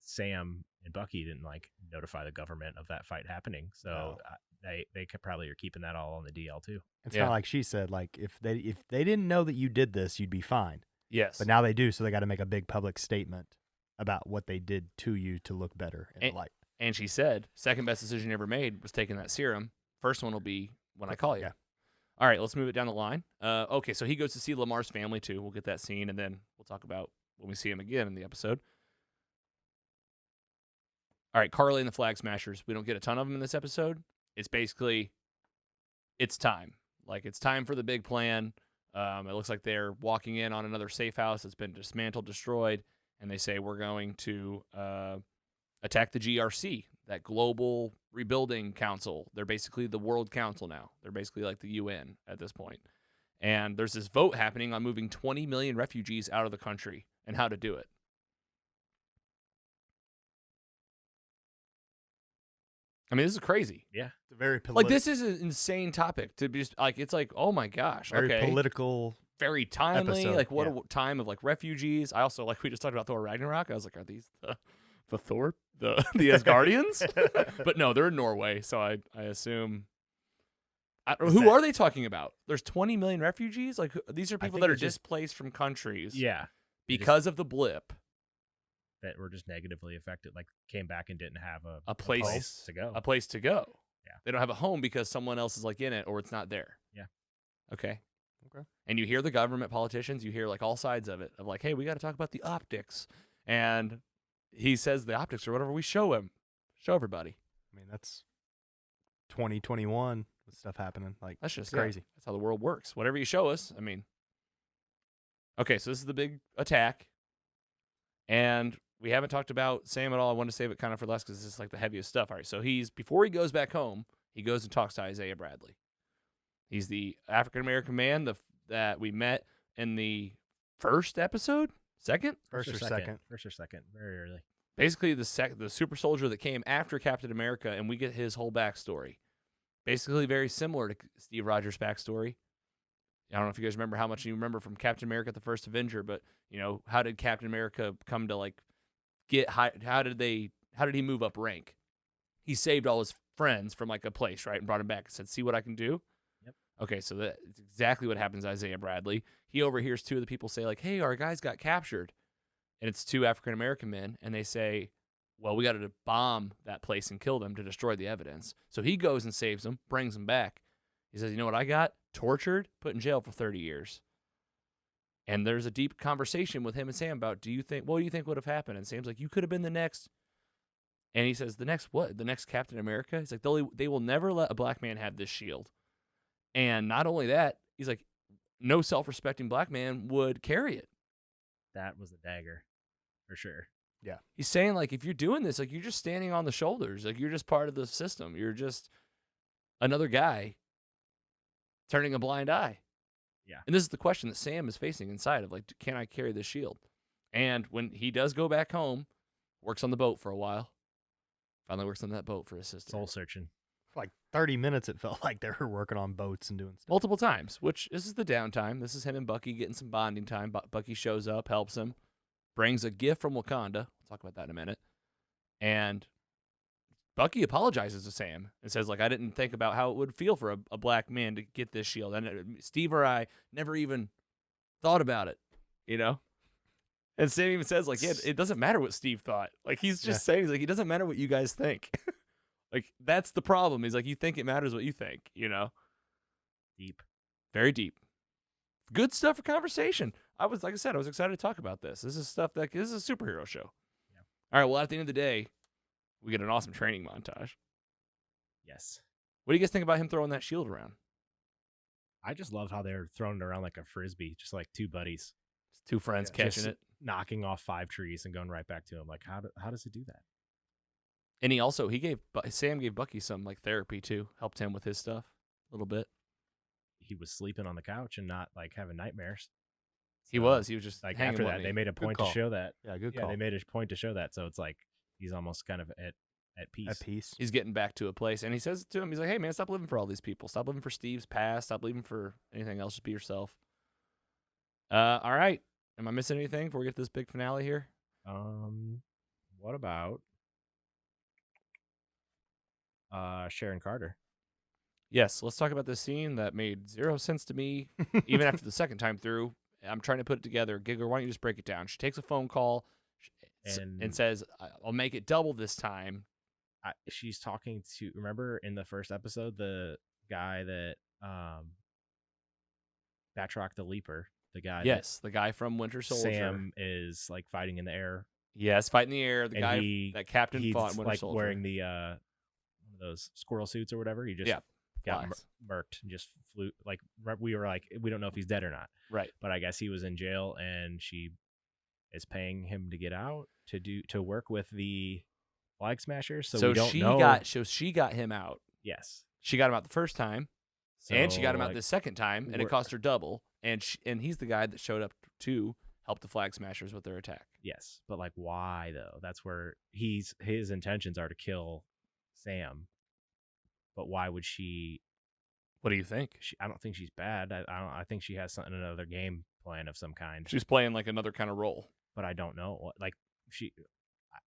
Sam and Bucky didn't like notify the government of that fight happening. So they probably are keeping that all on the DL too. It's kind of like she said, like if they didn't know that you did this, you'd be fine. Yes. But now they do, so they got to make a big public statement about what they did to you to look better in the light. And she said, second best decision you ever made was taking that serum. First one will be when I call you. Yeah. All right, let's move it down the line. Okay, so he goes to see Lamar's family too. We'll get that scene, and then we'll talk about when we see him again in the episode. All right, Carly and the Flag Smashers. We don't get a ton of them in this episode. It's basically, it's time. Like, it's time for the big plan. It looks like they're walking in on another safe house that's been dismantled, destroyed, and they say, we're going to attack the GRC. that global rebuilding council. They're basically the World Council now. They're basically like the UN at this point. And there's this vote happening on moving 20 million refugees out of the country and how to do it. I mean, this is crazy. Yeah. It's a very like, this is an insane topic to be just like, it's like, oh my gosh. Very okay. political. Very timely. Episode, like, what yeah. a time of like refugees. I also, like, we just talked about Thor Ragnarok. I was like, are these the Thor, the Asgardians? But no, they're in Norway. So I assume. Who are they talking about? There's 20 million refugees? Like, these are people that are displaced from countries. Yeah. Because of the blip. That were just negatively affected, like came back and didn't have a place to go. A place to go. Yeah. They don't have a home because someone else is like in it or it's not there. Yeah. Okay. And you hear the government politicians, you hear like all sides of it, of like, hey, we got to talk about the optics. And he says the optics or whatever we show him. Show everybody. I mean, that's 2021 with stuff happening. Like, that's just crazy. Yeah, that's how the world works. Whatever you show us, I mean. Okay, so this is the big attack. And we haven't talked about Sam at all. I wanted to save it kind of for last because this is like the heaviest stuff. All right, so before he goes back home, he goes and talks to Isaiah Bradley. He's the African-American man that we met in the first episode? Second? First or second. First or second, very early. Basically, the super soldier that came after Captain America, and we get his whole backstory. Basically, very similar to Steve Rogers' backstory. I don't know if you guys remember how much you remember from Captain America, the First Avenger, but how did Captain America come to like get high? How did he move up rank? He saved all his friends from like a place, right, and brought him back and said, "See what I can do." Yep. Okay, so that's exactly what happens to Isaiah Bradley. He overhears two of the people say like, "Hey, our guys got captured," and it's two African American men, and they say, "Well, we got to bomb that place and kill them to destroy the evidence." So he goes and saves them, brings them back. He says, "You know what I got? Tortured, put in jail for 30 years. And there's a deep conversation with him and Sam about, what do you think would have happened? And Sam's like, you could have been the next. And he says, the next what? The next Captain America? He's like, they will never let a black man have this shield. And not only that, he's like, no self-respecting black man would carry it. That was a dagger, for sure. Yeah. He's saying, like, if you're doing this, like, you're just standing on the shoulders. Like, you're just part of the system. You're just another guy turning a blind eye. Yeah. And this is the question that Sam is facing inside of, like, can I carry this shield? And when he does go back home, works on the boat for a while, finally works on that boat for his sister. Soul searching. For like 30 minutes, it felt like they were working on boats and doing stuff. Multiple times, which this is the downtime. This is him and Bucky getting some bonding time. Bucky shows up, helps him, brings a gift from Wakanda. We'll talk about that in a minute. And Bucky apologizes to Sam and says, like, I didn't think about how it would feel for a black man to get this shield. And Steve or I never even thought about it, And Sam even says, like, yeah, it doesn't matter what Steve thought. Like, he's just saying, he's like, it doesn't matter what you guys think. Like, that's the problem. He's like, you think it matters what you think, Deep. Very deep. Good stuff for conversation. I was excited to talk about this. This is stuff this is a superhero show. Yeah. All right, well, at the end of the day, we get an awesome training montage. Yes. What do you guys think about him throwing that shield around? I just love how they're throwing it around like a frisbee, just like two buddies. Just two friends catching it. Knocking off 5 trees and going right back to him. Like, how does it do that? And Sam gave Bucky some like therapy too, helped him with his stuff a little bit. He was sleeping on the couch and not like having nightmares. He was just like hanging after with that. me. They made a point to show that. Yeah, good call. They made a point to show that. So it's like he's almost kind of at peace. At peace. He's getting back to a place, and he says to him, he's like, "Hey man, stop living for all these people. Stop living for Steve's past. Stop living for anything else. Just be yourself." All right. Am I missing anything before we get to this big finale here? What about Sharon Carter? Yes, let's talk about this scene that made zero sense to me, even after the second time through. I'm trying to put it together. Giggler, why don't you just break it down? She takes a phone call and says, I'll make it double this time. She's talking to, remember in the first episode, the guy that Batroc the Leaper, the guy. Yes, the guy from Winter Soldier. Sam is like fighting in the air. Yes, fighting in the air. The guy that Captain fought in Winter like Soldier. Wearing the one of those squirrel suits or whatever. He just got murked and just flew. Like, we were like, we don't know if he's dead or not. Right. But I guess he was in jail, and she is paying him to get out to work with the Flag Smashers. So, So we don't she know. she got him out. Yes. She got him out the first time, and she got him out like, the second time, and it we're- cost her double. And he's the guy that showed up to help the Flag Smashers with their attack. Yes, but like, why though? That's where his intentions are to kill Sam. But why would she? What do you think? I don't think she's bad. I think she has another game plan of some kind. She's playing like another kind of role. But I don't know. Like she,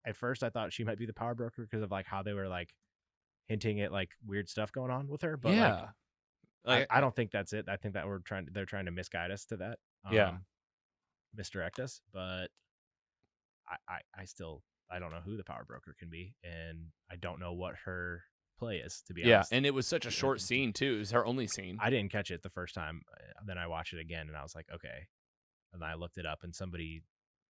at first I thought she might be the power broker because of like how they were like hinting at like weird stuff going on with her. But Yeah. like, I don't think that's it. I think that they're trying to misguide us to that. Yeah. Misdirect us. But I still don't know who the power broker can be, and I don't know what her play is, to be honest. Yeah, and it was such a short scene too. It was her only scene. I didn't catch it the first time. Then I watched it again, and I was like, okay. And then I looked it up, and somebody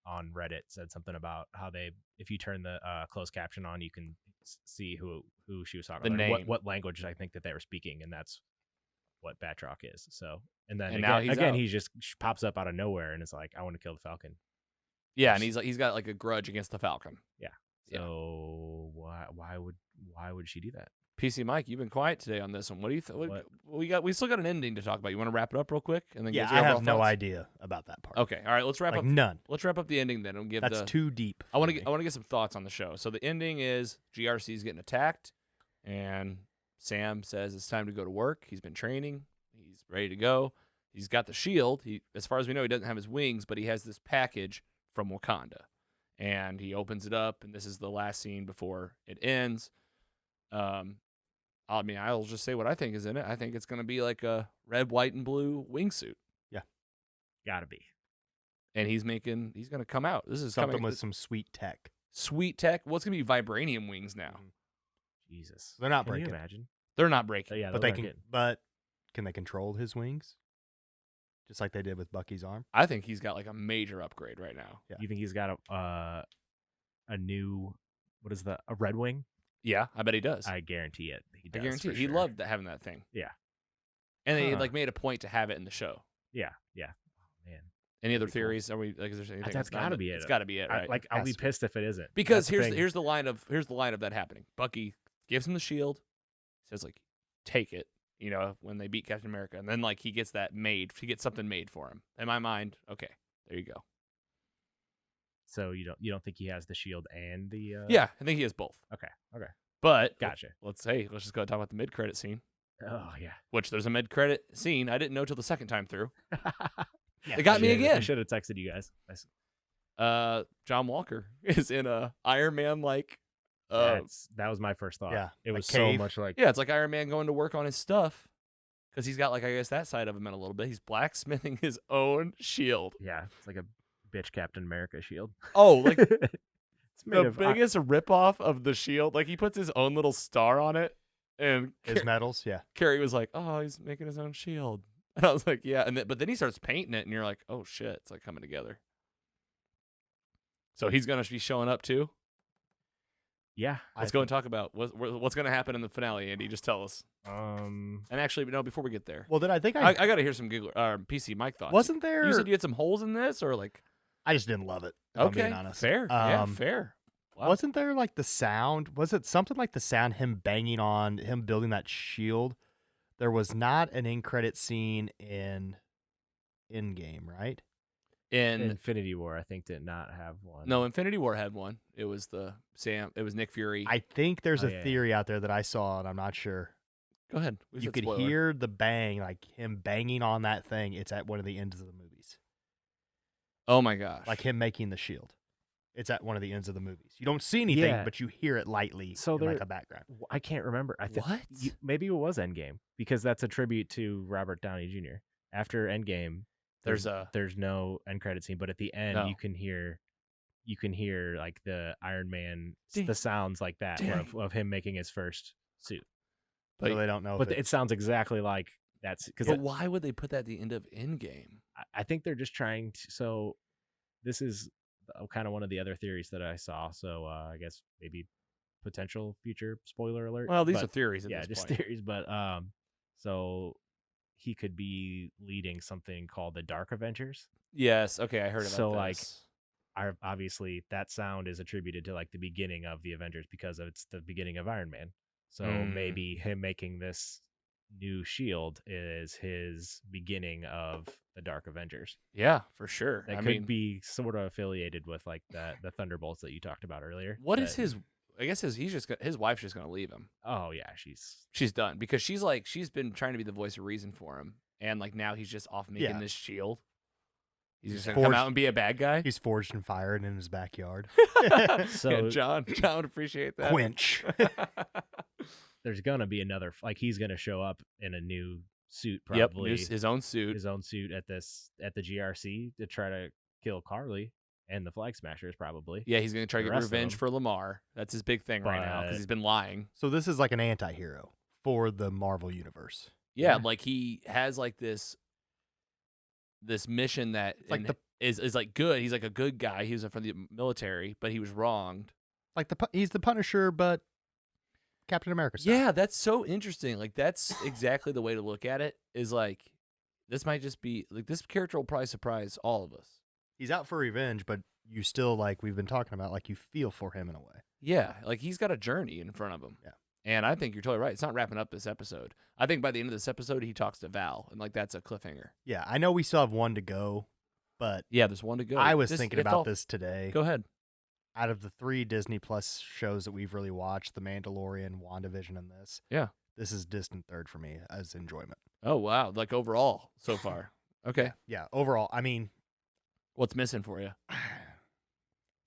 on Reddit said something about how if you turn the closed caption on, you can see who she was talking The about, name. what language I think that they were speaking, and that's what Batroc is. So, and then And now he's out. he just pops up out of nowhere and is like, I want to kill the Falcon. Yeah, and he's got like a grudge against the Falcon. Yeah. So why would she do that? PC Mike, you've been quiet today on this one. What do you think? We still got an ending to talk about. You want to wrap it up real quick, and then give I your have overall no thoughts? idea about that part. Okay, all right. Let's wrap up. None. Let's wrap up the ending then, and give That's too deep. I want to get some thoughts on the show. So the ending is GRC's getting attacked, and Sam says it's time to go to work. He's been training. He's ready to go. He's got the shield. As far as we know, he doesn't have his wings, but he has this package from Wakanda, and he opens it up, and this is the last scene before it ends. I mean, I'll just say what I think is in it. I think it's going to be like a red, white, and blue wingsuit. Yeah. Gotta be. And he's going to come out. This is Something coming with some sweet tech. Sweet tech. Well, it's going to be vibranium wings now. Jesus. They're not Can breaking. you imagine? They're not breaking. Yeah, But can they control his wings? Just like they did with Bucky's arm? I think he's got like a major upgrade right now. Yeah. You think he's got a new, a Red Wing? Yeah, I bet he does. I guarantee it. He does. I guarantee it. He sure. loved having that thing. Yeah. And they like made a point to have it in the show. Yeah. Yeah. Oh, man. Any other Pretty cool. theories? Are we like? Is there anything? That's got to be it. It's got to be it, right? I'll be pissed if it isn't. Because That's here's the line of that happening. Bucky gives him the shield, says like, take it. You know, when they beat Captain America, and then like he gets something made for him. In my mind, okay, there you go. So you don't think he has the shield and the? Yeah, I think he has both. Okay. But Gotcha. Let's just go and talk about the mid-credit scene. Oh yeah. Which there's a mid-credit scene I didn't know till the second time through. Yeah, It got me again. I should have texted you guys. John Walker is in a Iron Man like. That was my first thought. Yeah, it like was cave. so much like. Yeah, it's like Iron Man going to work on his stuff because he's got like I guess that side of him in a little bit. He's blacksmithing his own shield. Yeah, it's like a bitch Captain America shield. Oh, like it's made the of biggest ripoff of the shield. Like he puts his own little star on it, and His medals, yeah. Carrie was like, "Oh, he's making his own shield," and I was like, "Yeah." And but then he starts painting it, and you're like, "Oh shit!" It's like coming together. So he's gonna be showing up too. Yeah. Let's go and talk about what's going to happen in the finale, Andy. Just tell us. And actually, no, before we get there. Well, then I think I got to hear some PC Mike thoughts. Wasn't there? You said you had some holes in this, or like? I just didn't love it. If I'm Okay, being honest. fair. Yeah, fair. Wow. Wasn't there like the sound? Was it something like the sound him banging on him building that shield? There was not an end credit scene in Endgame, right? In Infinity War, I think did not have one. No, Infinity War had one. It was It was Nick Fury. I think there's a theory out there that I saw, and I'm not sure. Go ahead. You could hear the bang, like him banging on that thing. It's at one of the ends of the movies. Oh my gosh! Like him making the shield. It's at one of the ends of the movies. You don't see anything, Yeah. but you hear it lightly So in like a background. I can't remember. I think What? Maybe it was Endgame because that's a tribute to Robert Downey Jr. After Endgame, there's no end credit scene, but at the end No. you can hear like the Iron Man, Dang. the sounds like that Dang. of him making his first suit. But, So they don't know. But if it sounds exactly like that's because but why would they put that at the end of Endgame? I think they're just trying to. So this is kind of one of the other theories that I saw. So I guess maybe potential future spoiler alert. Well, these but- are theories. At yeah, this just point. theories. But so he could be leading something called the Dark Avengers. Yes. Okay, I heard about So, this. like, obviously that sound is attributed to like the beginning of the Avengers because it's the beginning of Iron Man. So maybe him making this new shield is his beginning of the Dark Avengers. Yeah, for sure. That could be sort of affiliated with like the Thunderbolts that you talked about earlier. What is his? I guess his wife's just gonna leave him. Oh yeah, she's done because she's been trying to be the voice of reason for him, and like now he's just off making this shield. He's just gonna come out and be a bad guy. He's forged and fired in his backyard. So yeah, John would appreciate that. Quench. There's gonna be another, like he's gonna show up in a new suit, probably his own suit at the GRC to try to kill Carly and the Flag Smashers, probably. Yeah, he's gonna try to get revenge for Lamar. That's his big thing right now because he's been lying. So this is like an anti-hero for the Marvel universe. Yeah, like he has like this mission that like is like good. He's like a good guy. He was from the military, but he was wronged. Like he's the Punisher, but Captain America style. Yeah, that's so interesting. Like that's exactly the way to look at it. Is like this might just be like this character will probably surprise all of us. He's out for revenge, but you still, like we've been talking about, like you feel for him in a way. Yeah, like he's got a journey in front of him. Yeah. And I think you're totally right. It's not wrapping up this episode. I think by the end of this episode, he talks to Val, and like that's a cliffhanger. Yeah, I know we still have one to go, but yeah, there's one to go. I was thinking about this today. Go ahead. Out of the 3 Disney Plus shows that we've really watched, The Mandalorian, WandaVision, and this is distant third for me as enjoyment. Oh wow! Like overall so far. Okay. Yeah, overall. I mean, what's missing for you?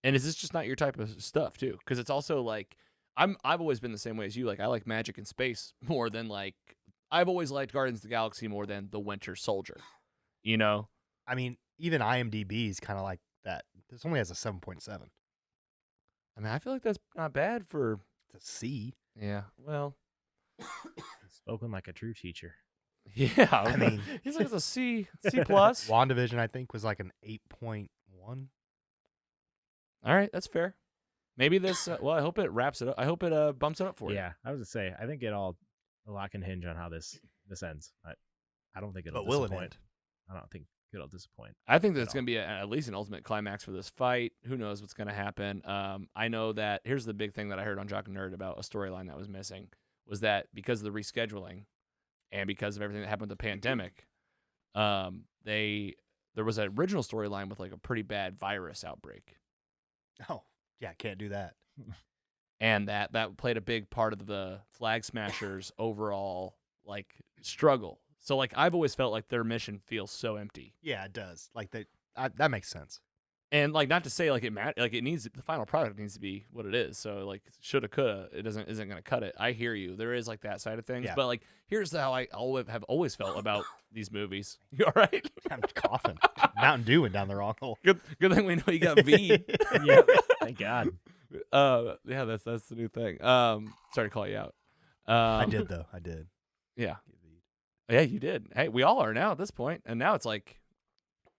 And is this just not your type of stuff too? Because it's also like I've always been the same way as you. Like I like magic and space more than like I've always liked Guardians of the Galaxy more than The Winter Soldier. You know? I mean, even IMDb is kind of like that. This only has a 7.7. I mean, I feel like that's not bad for the C. Yeah. Well, spoken like a true teacher. Yeah. I mean, he's like it's a C plus. WandaVision, I think, was like an 8.1. All right, that's fair. Maybe this. Well, I hope it wraps it up. I hope it bumps it up for you. Yeah, I was gonna say. I think a lot can hinge on how this ends. I don't think it'll. But will it end? I don't think it'll disappoint. I think that it's going to be at least an ultimate climax for this fight. Who knows what's going to happen? I know that here's the big thing that I heard on Jock and Nerd about a storyline that was missing was that because of the rescheduling and because of everything that happened with the pandemic, there was an original storyline with like a pretty bad virus outbreak. Oh, yeah, can't do that. And that played a big part of the Flag Smashers' overall like struggle. So like I've always felt like their mission feels so empty. Yeah, it does. Like that makes sense. And like not to say like it needs the final product needs to be what it is. So like shoulda coulda it isn't going to cut it. I hear you. There is like that side of things. Yeah. But like here's how I have always felt about these movies. You all right? I'm coughing. Mountain Dew went down the wrong hole. Good thing we know you got V. Yeah, thank God. Yeah, that's the new thing. Sorry to call you out. I did though. I did. Yeah. Yeah, you did. Hey, we all are now at this point, and now it's like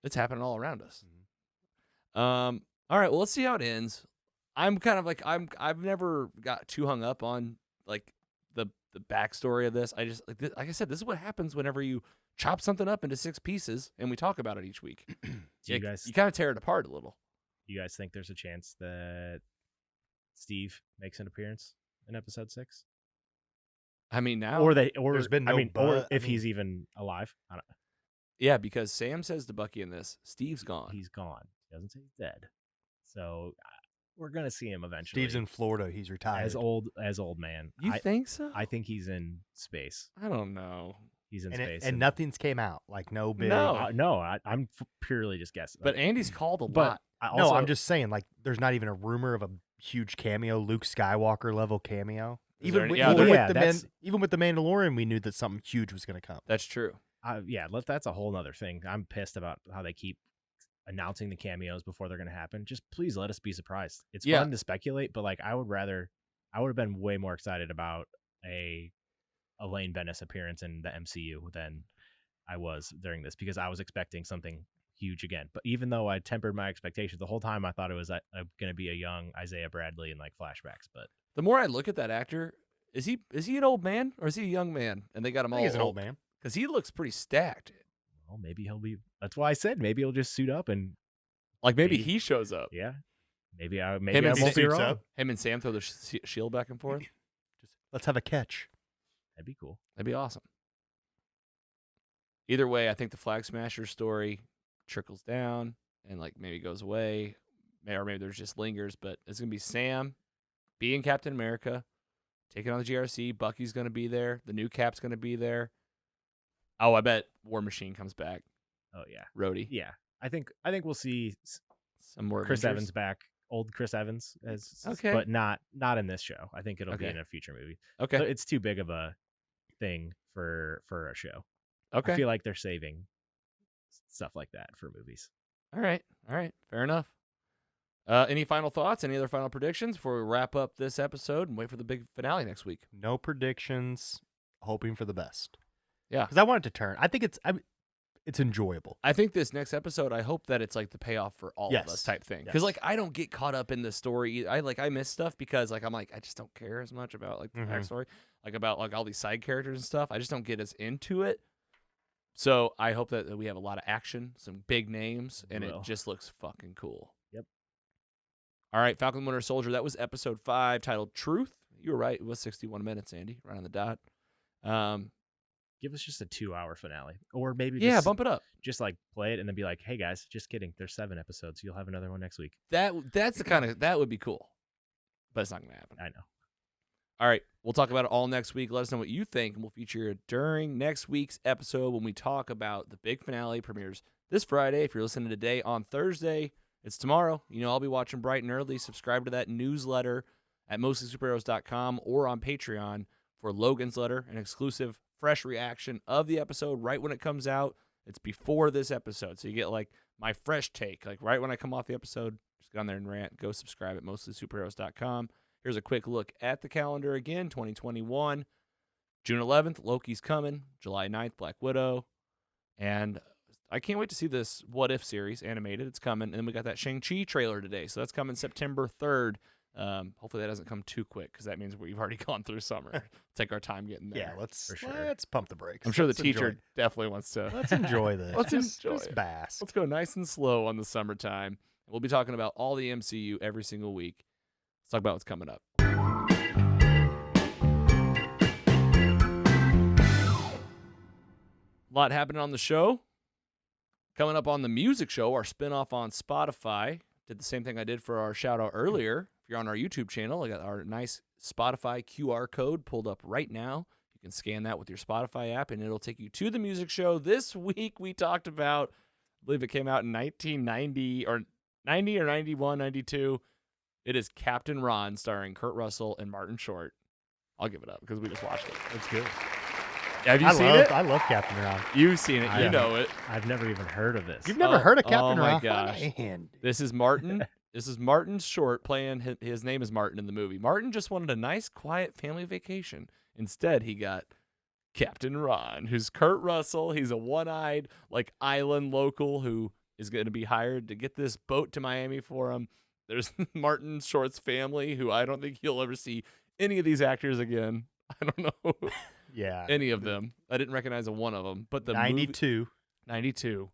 it's happening all around us. Mm-hmm. All right, well, let's see how it ends. I'm kind of like I've never got too hung up on like the backstory of this. I just like I said, this is what happens whenever you chop something up into 6 pieces and we talk about it each week. You kind of tear it apart a little. You guys think there's a chance that Steve makes an appearance in episode 6? I mean, now or there's been no or if he's even alive. I don't know. Yeah, because Sam says to Bucky in this, Steve's gone. He's gone. He doesn't say he's dead. So we're gonna see him eventually. Steve's in Florida. He's retired. As old man. You think so? I think he's in space. I don't know. He's in space, and nothing's came out. Like no big. No, I'm purely just guessing. But Andy's called a lot. No, I'm just saying. Like, there's not even a rumor of a huge cameo, Luke Skywalker level cameo. Even with the Mandalorian, we knew that something huge was going to come. That's true. That's a whole other thing. I'm pissed about how they keep announcing the cameos before they're going to happen. Just please let us be surprised. It's fun to speculate, but like I would have been way more excited about a Elaine Bennis appearance in the MCU than I was during this because I was expecting something huge again. But even though I tempered my expectations the whole time, I thought it was going to be a young Isaiah Bradley in like flashbacks. But the more I look at that actor, is he an old man or is he a young man? And they got him all. He's an old man because he looks pretty stacked. Well, maybe he'll be. That's why I said maybe he'll just suit up and Like maybe he shows up. Yeah. Maybe I Him won't and be Sam- wrong. Him and Sam throw the shield back and forth. Let's have a catch. That'd be cool. That'd be awesome. Either way, I think the Flag Smasher story trickles down and like maybe goes away, or maybe there's just lingers. But it's gonna be Sam being Captain America, taking on the GRC. Bucky's gonna be there. The new Cap's gonna be there. Oh, I bet War Machine comes back. Oh yeah. Rhodey. Yeah. I think we'll see Some more Chris Avengers. Evans back, old Chris Evans, Okay. but not in this show. I think it'll be Okay. in a future movie. Okay. So it's too big of a thing for a show. Okay. I feel like they're saving stuff like that for movies. All right. Fair enough. Any final thoughts? Any other final predictions before we wrap up this episode and wait for the big finale next week? No predictions. Hoping for the best. Yeah. Because I want it to turn. I think it's enjoyable. I think this next episode, I hope that it's like the payoff for all of Yes. us type thing. Yes. Because like I don't get caught up in the story. I miss stuff because like I'm like I just don't care as much about like the backstory, like about like all these side characters and stuff. I just don't get as into it. So I hope that we have a lot of action, some big names, and it just looks fucking cool. Yep. All right, Falcon Winter Soldier. That was episode 5, titled Truth. You were right. It was 61 minutes, Andy, right on the dot. Give us just a 2-hour finale, or maybe Yeah, just, bump it up. Just like play it and then be like, "Hey guys, just kidding. There's 7 episodes. You'll have another one next week." That's the kind of that would be cool, but it's not gonna happen. I know. All right, we'll talk about it all next week. Let us know what you think, and we'll feature it during next week's episode when we talk about the big finale. Premieres this Friday. If you're listening today, on Thursday, it's tomorrow. You know, I'll be watching bright and early. Subscribe to that newsletter at mostlysuperheroes.com or on Patreon for Logan's letter, an exclusive fresh reaction of the episode right when it comes out. It's before this episode, so you get like my fresh take, like right when I come off the episode. Just get on there and rant. Go subscribe at mostlysuperheroes.com. Here's a quick look at the calendar again. 2021, June 11th, Loki's coming. July 9th, Black Widow. And I can't wait to see this What If series animated. It's coming. And then we got that Shang-Chi trailer today. So that's coming September 3rd. Hopefully that doesn't come too quick because that means we've already gone through summer. Take our time getting there. Yeah, let's For sure. let's pump the brakes. I'm sure Let's the teacher enjoy- definitely wants to. Let's enjoy this. Let's enjoy just it. bask. Let's go nice and slow on the summertime. We'll be talking about all the MCU every single week. Let's talk about what's coming up. A lot happening on the show. Coming up on the music show, our spinoff on Spotify. Did the same thing I did for our shout out earlier. If you're on our YouTube channel, I got our nice Spotify QR code pulled up right now. You can scan that with your Spotify app, and it'll take you to the music show. This week we talked about, I believe it came out in 1990 or 90 or 91, 92. It is Captain Ron, starring Kurt Russell and Martin Short. I'll give it up because we just watched it. It's good. Have you seen it? I love Captain Ron. You've seen it. You know it. I've never even heard of this. You've never heard of Captain Ron? Oh my gosh. Man. This is Martin. This is Martin Short playing. His name is Martin in the movie. Martin just wanted a nice, quiet family vacation. Instead, he got Captain Ron, who's Kurt Russell. He's a one-eyed, like, island local who is going to be hired to get this boat to Miami for him. There's Martin Short's family, who I don't think you'll ever see any of these actors again. I don't know. Yeah. Any of them. I didn't recognize a one of them. But the 92. 92.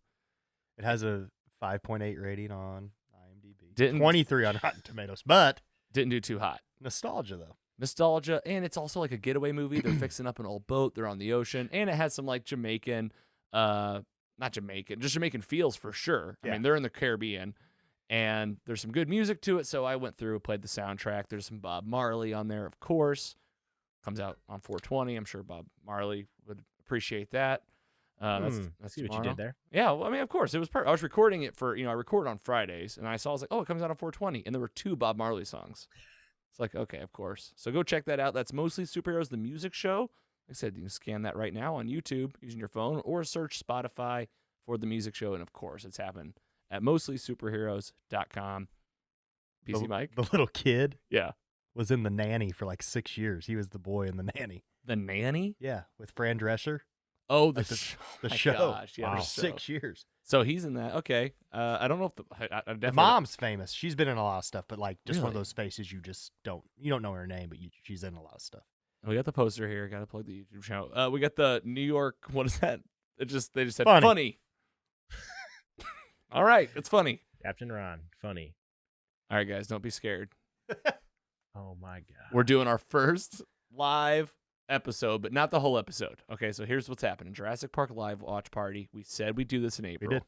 It has a 5.8 rating on IMDb. Didn't 23 on Rotten Tomatoes, but didn't do too hot. nostalgia though. Nostalgia, and it's also like a getaway movie. They're fixing up an old boat. They're on the ocean, and it has some like Jamaican, not Jamaican, just Jamaican feels for sure. I Yeah. mean, they're in the Caribbean, and there's some good music to it. So I went through, played the soundtrack. There's some Bob Marley on there, of course. Comes out on 420. I'm sure Bob Marley would appreciate that. That's See what you tomorrow. did there. Yeah, well, I mean, of course, it was. I was recording it for, I record on Fridays, and I was like, oh, it comes out on 420, and there were 2 Bob Marley songs. It's like, okay, of course. So go check that out. That's Mostly Superheroes, the music show. Like I said, you can scan that right now on YouTube using your phone, or search Spotify for the music show, and of course, it's happened at mostlysuperheroes.com. PC Mike, The little kid yeah, was in The Nanny for like 6 years. He was the boy in The Nanny. the nanny. Yeah, with Fran Drescher. Oh, Like the show. Gosh, yeah, for the show. 6 years. So he's in that. Okay, I don't know if I definitely The mom's famous. She's been in a lot of stuff, but like just one of Really? those faces you just don't know her name, but she's in a lot of stuff. We got the poster here. Got to plug the YouTube channel. We got the New York. What is that? They just said Funny. funny. All right, it's funny. Captain Ron, funny. All right, guys, don't be scared. Oh my god. We're doing our first live episode, but not the whole episode. Okay, so here's what's happening. Jurassic Park live watch party. We said we'd do this in April. We did.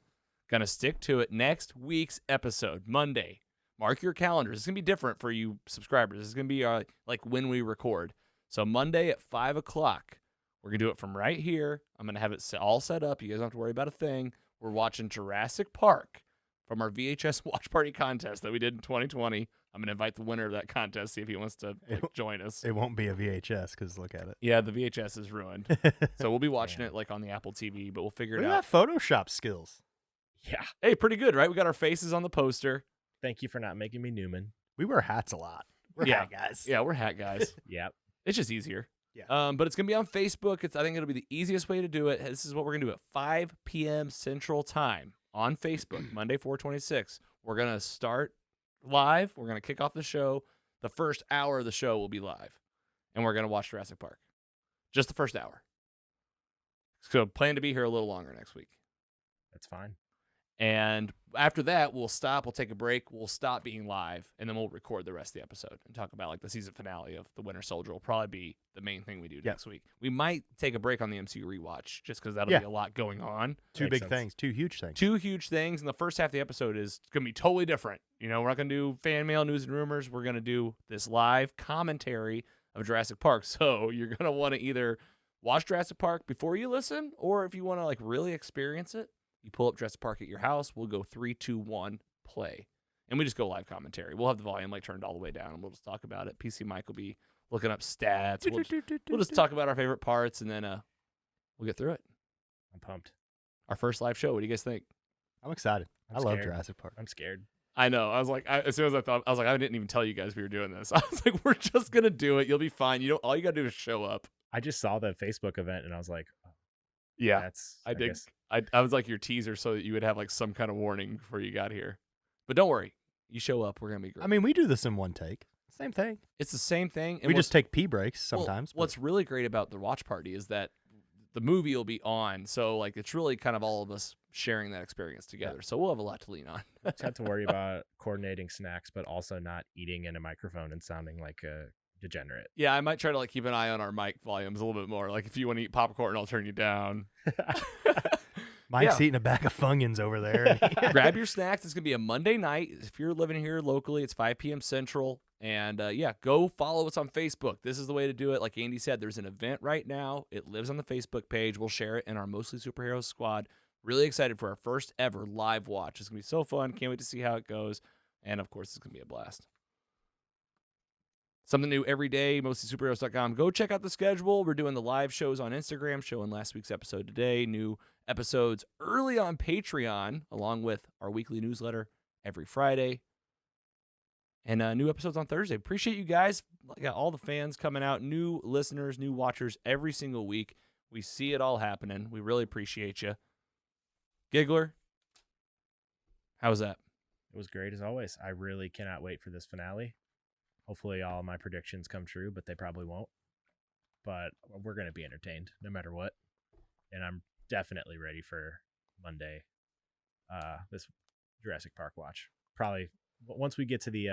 Gonna stick to it. Next week's episode, Monday. Mark your calendars. It's gonna be different for you subscribers. It's gonna be like when we record. So Monday at 5 o'clock, we're gonna do it from right here. I'm gonna have it all set up. You guys don't have to worry about a thing. We're watching Jurassic Park from our VHS watch party contest that we did in 2020. I'm gonna invite the winner of that contest, see if he wants to join us. It won't be a VHS because look at it. Yeah, the VHS is ruined. So we'll be watching it like on the Apple TV, but we'll figure it Look out. at that Photoshop skills. Yeah. Hey, pretty good, right? We got our faces on the poster. Thank you for not making me Newman. We wear hats a lot. We're hat guys. Yeah, we're hat guys. Yep. It's just easier. Yeah. But it's gonna be on Facebook. I think it'll be the easiest way to do it. This is what we're gonna do at 5 p.m. Central Time on Facebook, Monday 4/26. We're gonna start live. We're gonna kick off the show. The first hour of the show will be live, and we're gonna watch Jurassic Park. Just the first hour. So plan to be here a little longer next week. That's fine. And after that, we'll stop. We'll take a break. We'll stop being live, and then we'll record the rest of the episode and talk about like the season finale of The Winter Soldier. Will probably be the main thing we do next week. We might take a break on the MCU rewatch just because that'll be a lot going on. Two big things. Two huge things. Two huge things, and the first half of the episode is going to be totally different. You know, we're not going to do fan mail, news, and rumors. We're going to do this live commentary of Jurassic Park. So you're going to want to either watch Jurassic Park before you listen, or if you want to like really experience it, you pull up Jurassic Park at your house. We'll go 3, 2, 1, play. And we just go live commentary. We'll have the volume like turned all the way down, and we'll just talk about it. PC Mike will be looking up stats. We'll just talk about our favorite parts, and then we'll get through it. I'm pumped. Our first live show. What do you guys think? I'm excited. I'm I love scared. Jurassic Park. I'm scared. I know. I was like, as soon as I thought, I was like, I didn't even tell you guys we were doing this. I was like, we're just gonna do it. You'll be fine. All you gotta do is show up. I just saw the Facebook event, and I was like, oh, yeah, that's. I did. guess- I was like your teaser so that you would have like some kind of warning before you got here. But don't worry, you show up, we're gonna be great. I mean, we do this in one take. Same thing. It's the same thing. And We just take pee breaks sometimes. Well, what's really great about the watch party is that the movie will be on, so like it's really kind of all of us sharing that experience together. So we'll have a lot to lean on. Just have to worry about coordinating snacks, but also not eating in a microphone and sounding like a degenerate. Yeah, I might try to like keep an eye on our mic volumes a little bit more. Like if you want to eat popcorn, I'll turn you down. Mike's eating a bag of Funyuns over there. Grab your snacks. It's going to be a Monday night. If you're living here locally, it's 5 p.m. Central. And go follow us on Facebook. This is the way to do it. Like Andy said, there's an event right now. It lives on the Facebook page. We'll share it in our Mostly Superheroes squad. Really excited for our first ever live watch. It's going to be so fun. Can't wait to see how it goes. And, of course, it's going to be a blast. Something new every day, mostlysuperheroes.com. Go check out the schedule. We're doing the live shows on Instagram, showing last week's episode today. New episodes early on Patreon, along with our weekly newsletter every Friday. And new episodes on Thursday. Appreciate you guys. Got all the fans coming out, new listeners, new watchers every single week. We see it all happening. We really appreciate you. Giggler, how was that? It was great as always. I really cannot wait for this finale. Hopefully all my predictions come true, but they probably won't. But we're going to be entertained no matter what. And I'm definitely ready for Monday, this Jurassic Park watch. Probably once we get to the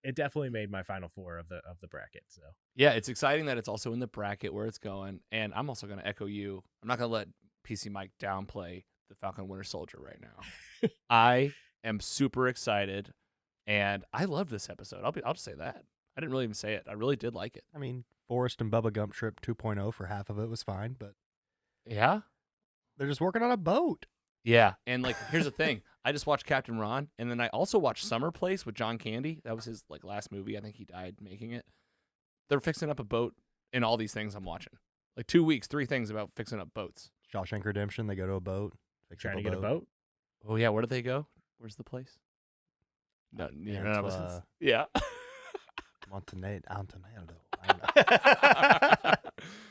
it definitely made my final four of the bracket. So yeah, it's exciting that it's also in the bracket where it's going. And I'm also going to echo you. I'm not going to let PC Mike downplay the Falcon Winter Soldier right now. I am super excited. And I love this episode. I'll just say that. I didn't really even say it. I really did like it. I mean, Forrest and Bubba Gump Trip 2.0 for half of it was fine, but yeah, they're just working on a boat. Yeah, and like here's the thing. I just watched Captain Ron, and then I also watched Summer Place with John Candy. That was his like last movie. I think he died making it. They're fixing up a boat in all these things I'm watching. Like 2 weeks, 3 things about fixing up boats. Shawshank Redemption, they go to a boat. Trying to get a boat? Oh yeah, where did they go? Where's the place? No, none of us. Yeah. Montenegro. I don't know.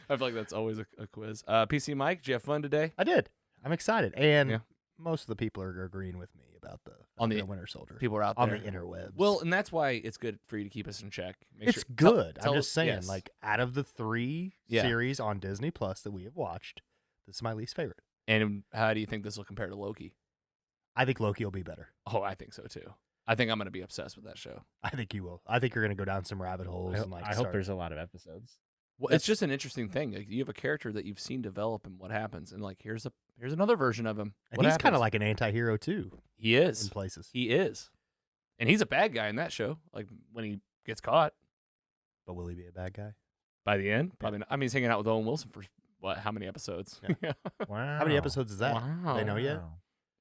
I feel like that's always a quiz. PC Mike, did you have fun today? I did. I'm excited. And most of the people are agreeing with me about the Winter Soldier. People are out there. On the interwebs. Well, and that's why it's good for you to keep us in check. It's good. I'm just saying, yes. like, out of the 3 series on Disney Plus that we have watched, this is my least favorite. And how do you think this will compare to Loki? I think Loki will be better. Oh, I think so too. I think I'm going to be obsessed with that show. I think you will. I think you're going to go down some rabbit holes. I hope there's a lot of episodes. Well, it's just an interesting thing. Like, you have a character that you've seen develop and what happens, and like here's another version of him. And he's kind of like an anti-hero too. He is in places. He is, and he's a bad guy in that show. Like when he gets caught. But will he be a bad guy by the end? Probably not. I mean, he's hanging out with Owen Wilson for what? How many episodes? Yeah. Wow. How many episodes is that? Wow. Do they know yet?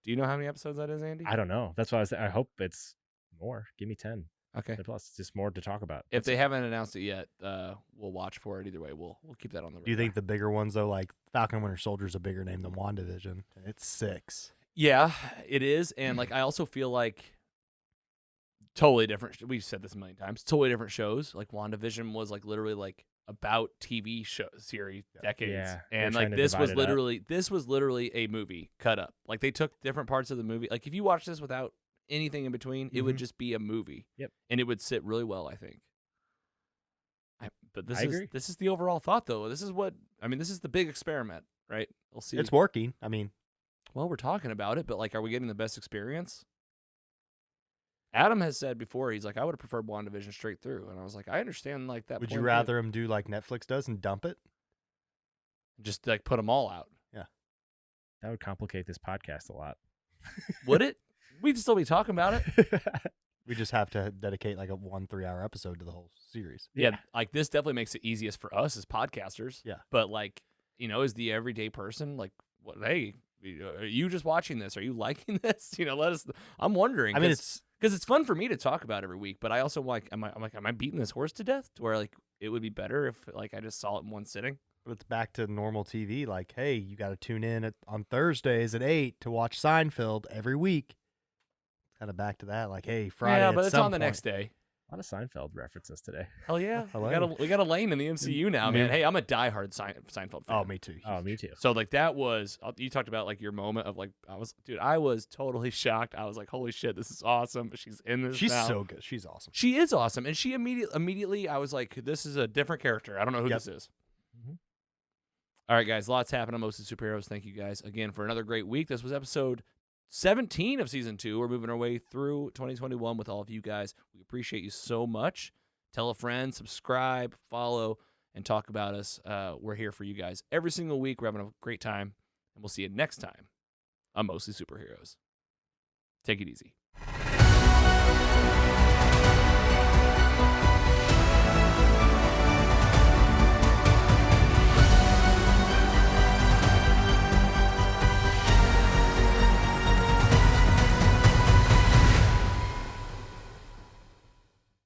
Do you know how many episodes that is, Andy? I don't know. That's why I hope it's more. Give me 10. Okay. Plus, just more to talk about. If they haven't announced it yet, we'll watch for it either way. We'll keep that on the radar. Do you think the bigger ones though, like Falcon Winter Soldier, is a bigger name than WandaVision? It's 6. Yeah, it is, and like I also feel like totally different. We've said this a million times. Totally different shows. Like WandaVision was like literally like about TV show series decades, Yeah, and like this was literally a movie cut up. Like they took different parts of the movie. Like if you watch this without anything in between, it would just be a movie. Yep, and it would sit really well, I think. But I agree. This is the overall thought, though. This is the big experiment, right? We'll see. It's working. I mean, well, we're talking about it, but like, are we getting the best experience? Adam has said before, he's like, I would have preferred WandaVision straight through, and I was like, I understand like that. Would point you rather him do like Netflix does and dump it? Just like put them all out? Yeah, that would complicate this podcast a lot. Would it? We'd still be talking about it. We just have to dedicate like a 1 3-hour episode to the whole series. Yeah, like this definitely makes it easiest for us as podcasters. Yeah, but like, as the everyday person, like, what? Hey, are you just watching this? Are you liking this? Let us. I'm wondering. I mean, it's because it's fun for me to talk about every week, but I also like, am I beating this horse to death? To where like it would be better if like I just saw it in one sitting. But it's back to normal TV. Like, hey, you got to tune in on Thursdays at 8 to watch Seinfeld every week. Kind of back to that. Like, hey, Friday. Yeah, but at it's some on the point. next day. A lot of Seinfeld references today. Hell yeah, Hello. we got a lane in the MCU now, man. Hey, I'm a diehard Seinfeld fan. Oh, me too. Oh, me too. So like that was, you talked about like your moment of like, I was totally shocked. I was like, holy shit, this is awesome. She's in this. She's now. so good. She's awesome. She is awesome, and she immediately I was like, this is a different character. I don't know who this is. Mm-hmm. All right, guys, lots happening on Mostly Superheroes. Thank you guys again for another great week. This was episode 17 of season 2. We're moving our way through 2021 with all of you guys. We appreciate you so much. Tell a friend, subscribe, follow, and talk about us. We're here for you guys every single week. We're having a great time, and we'll see you next time on Mostly Superheroes. Take it easy.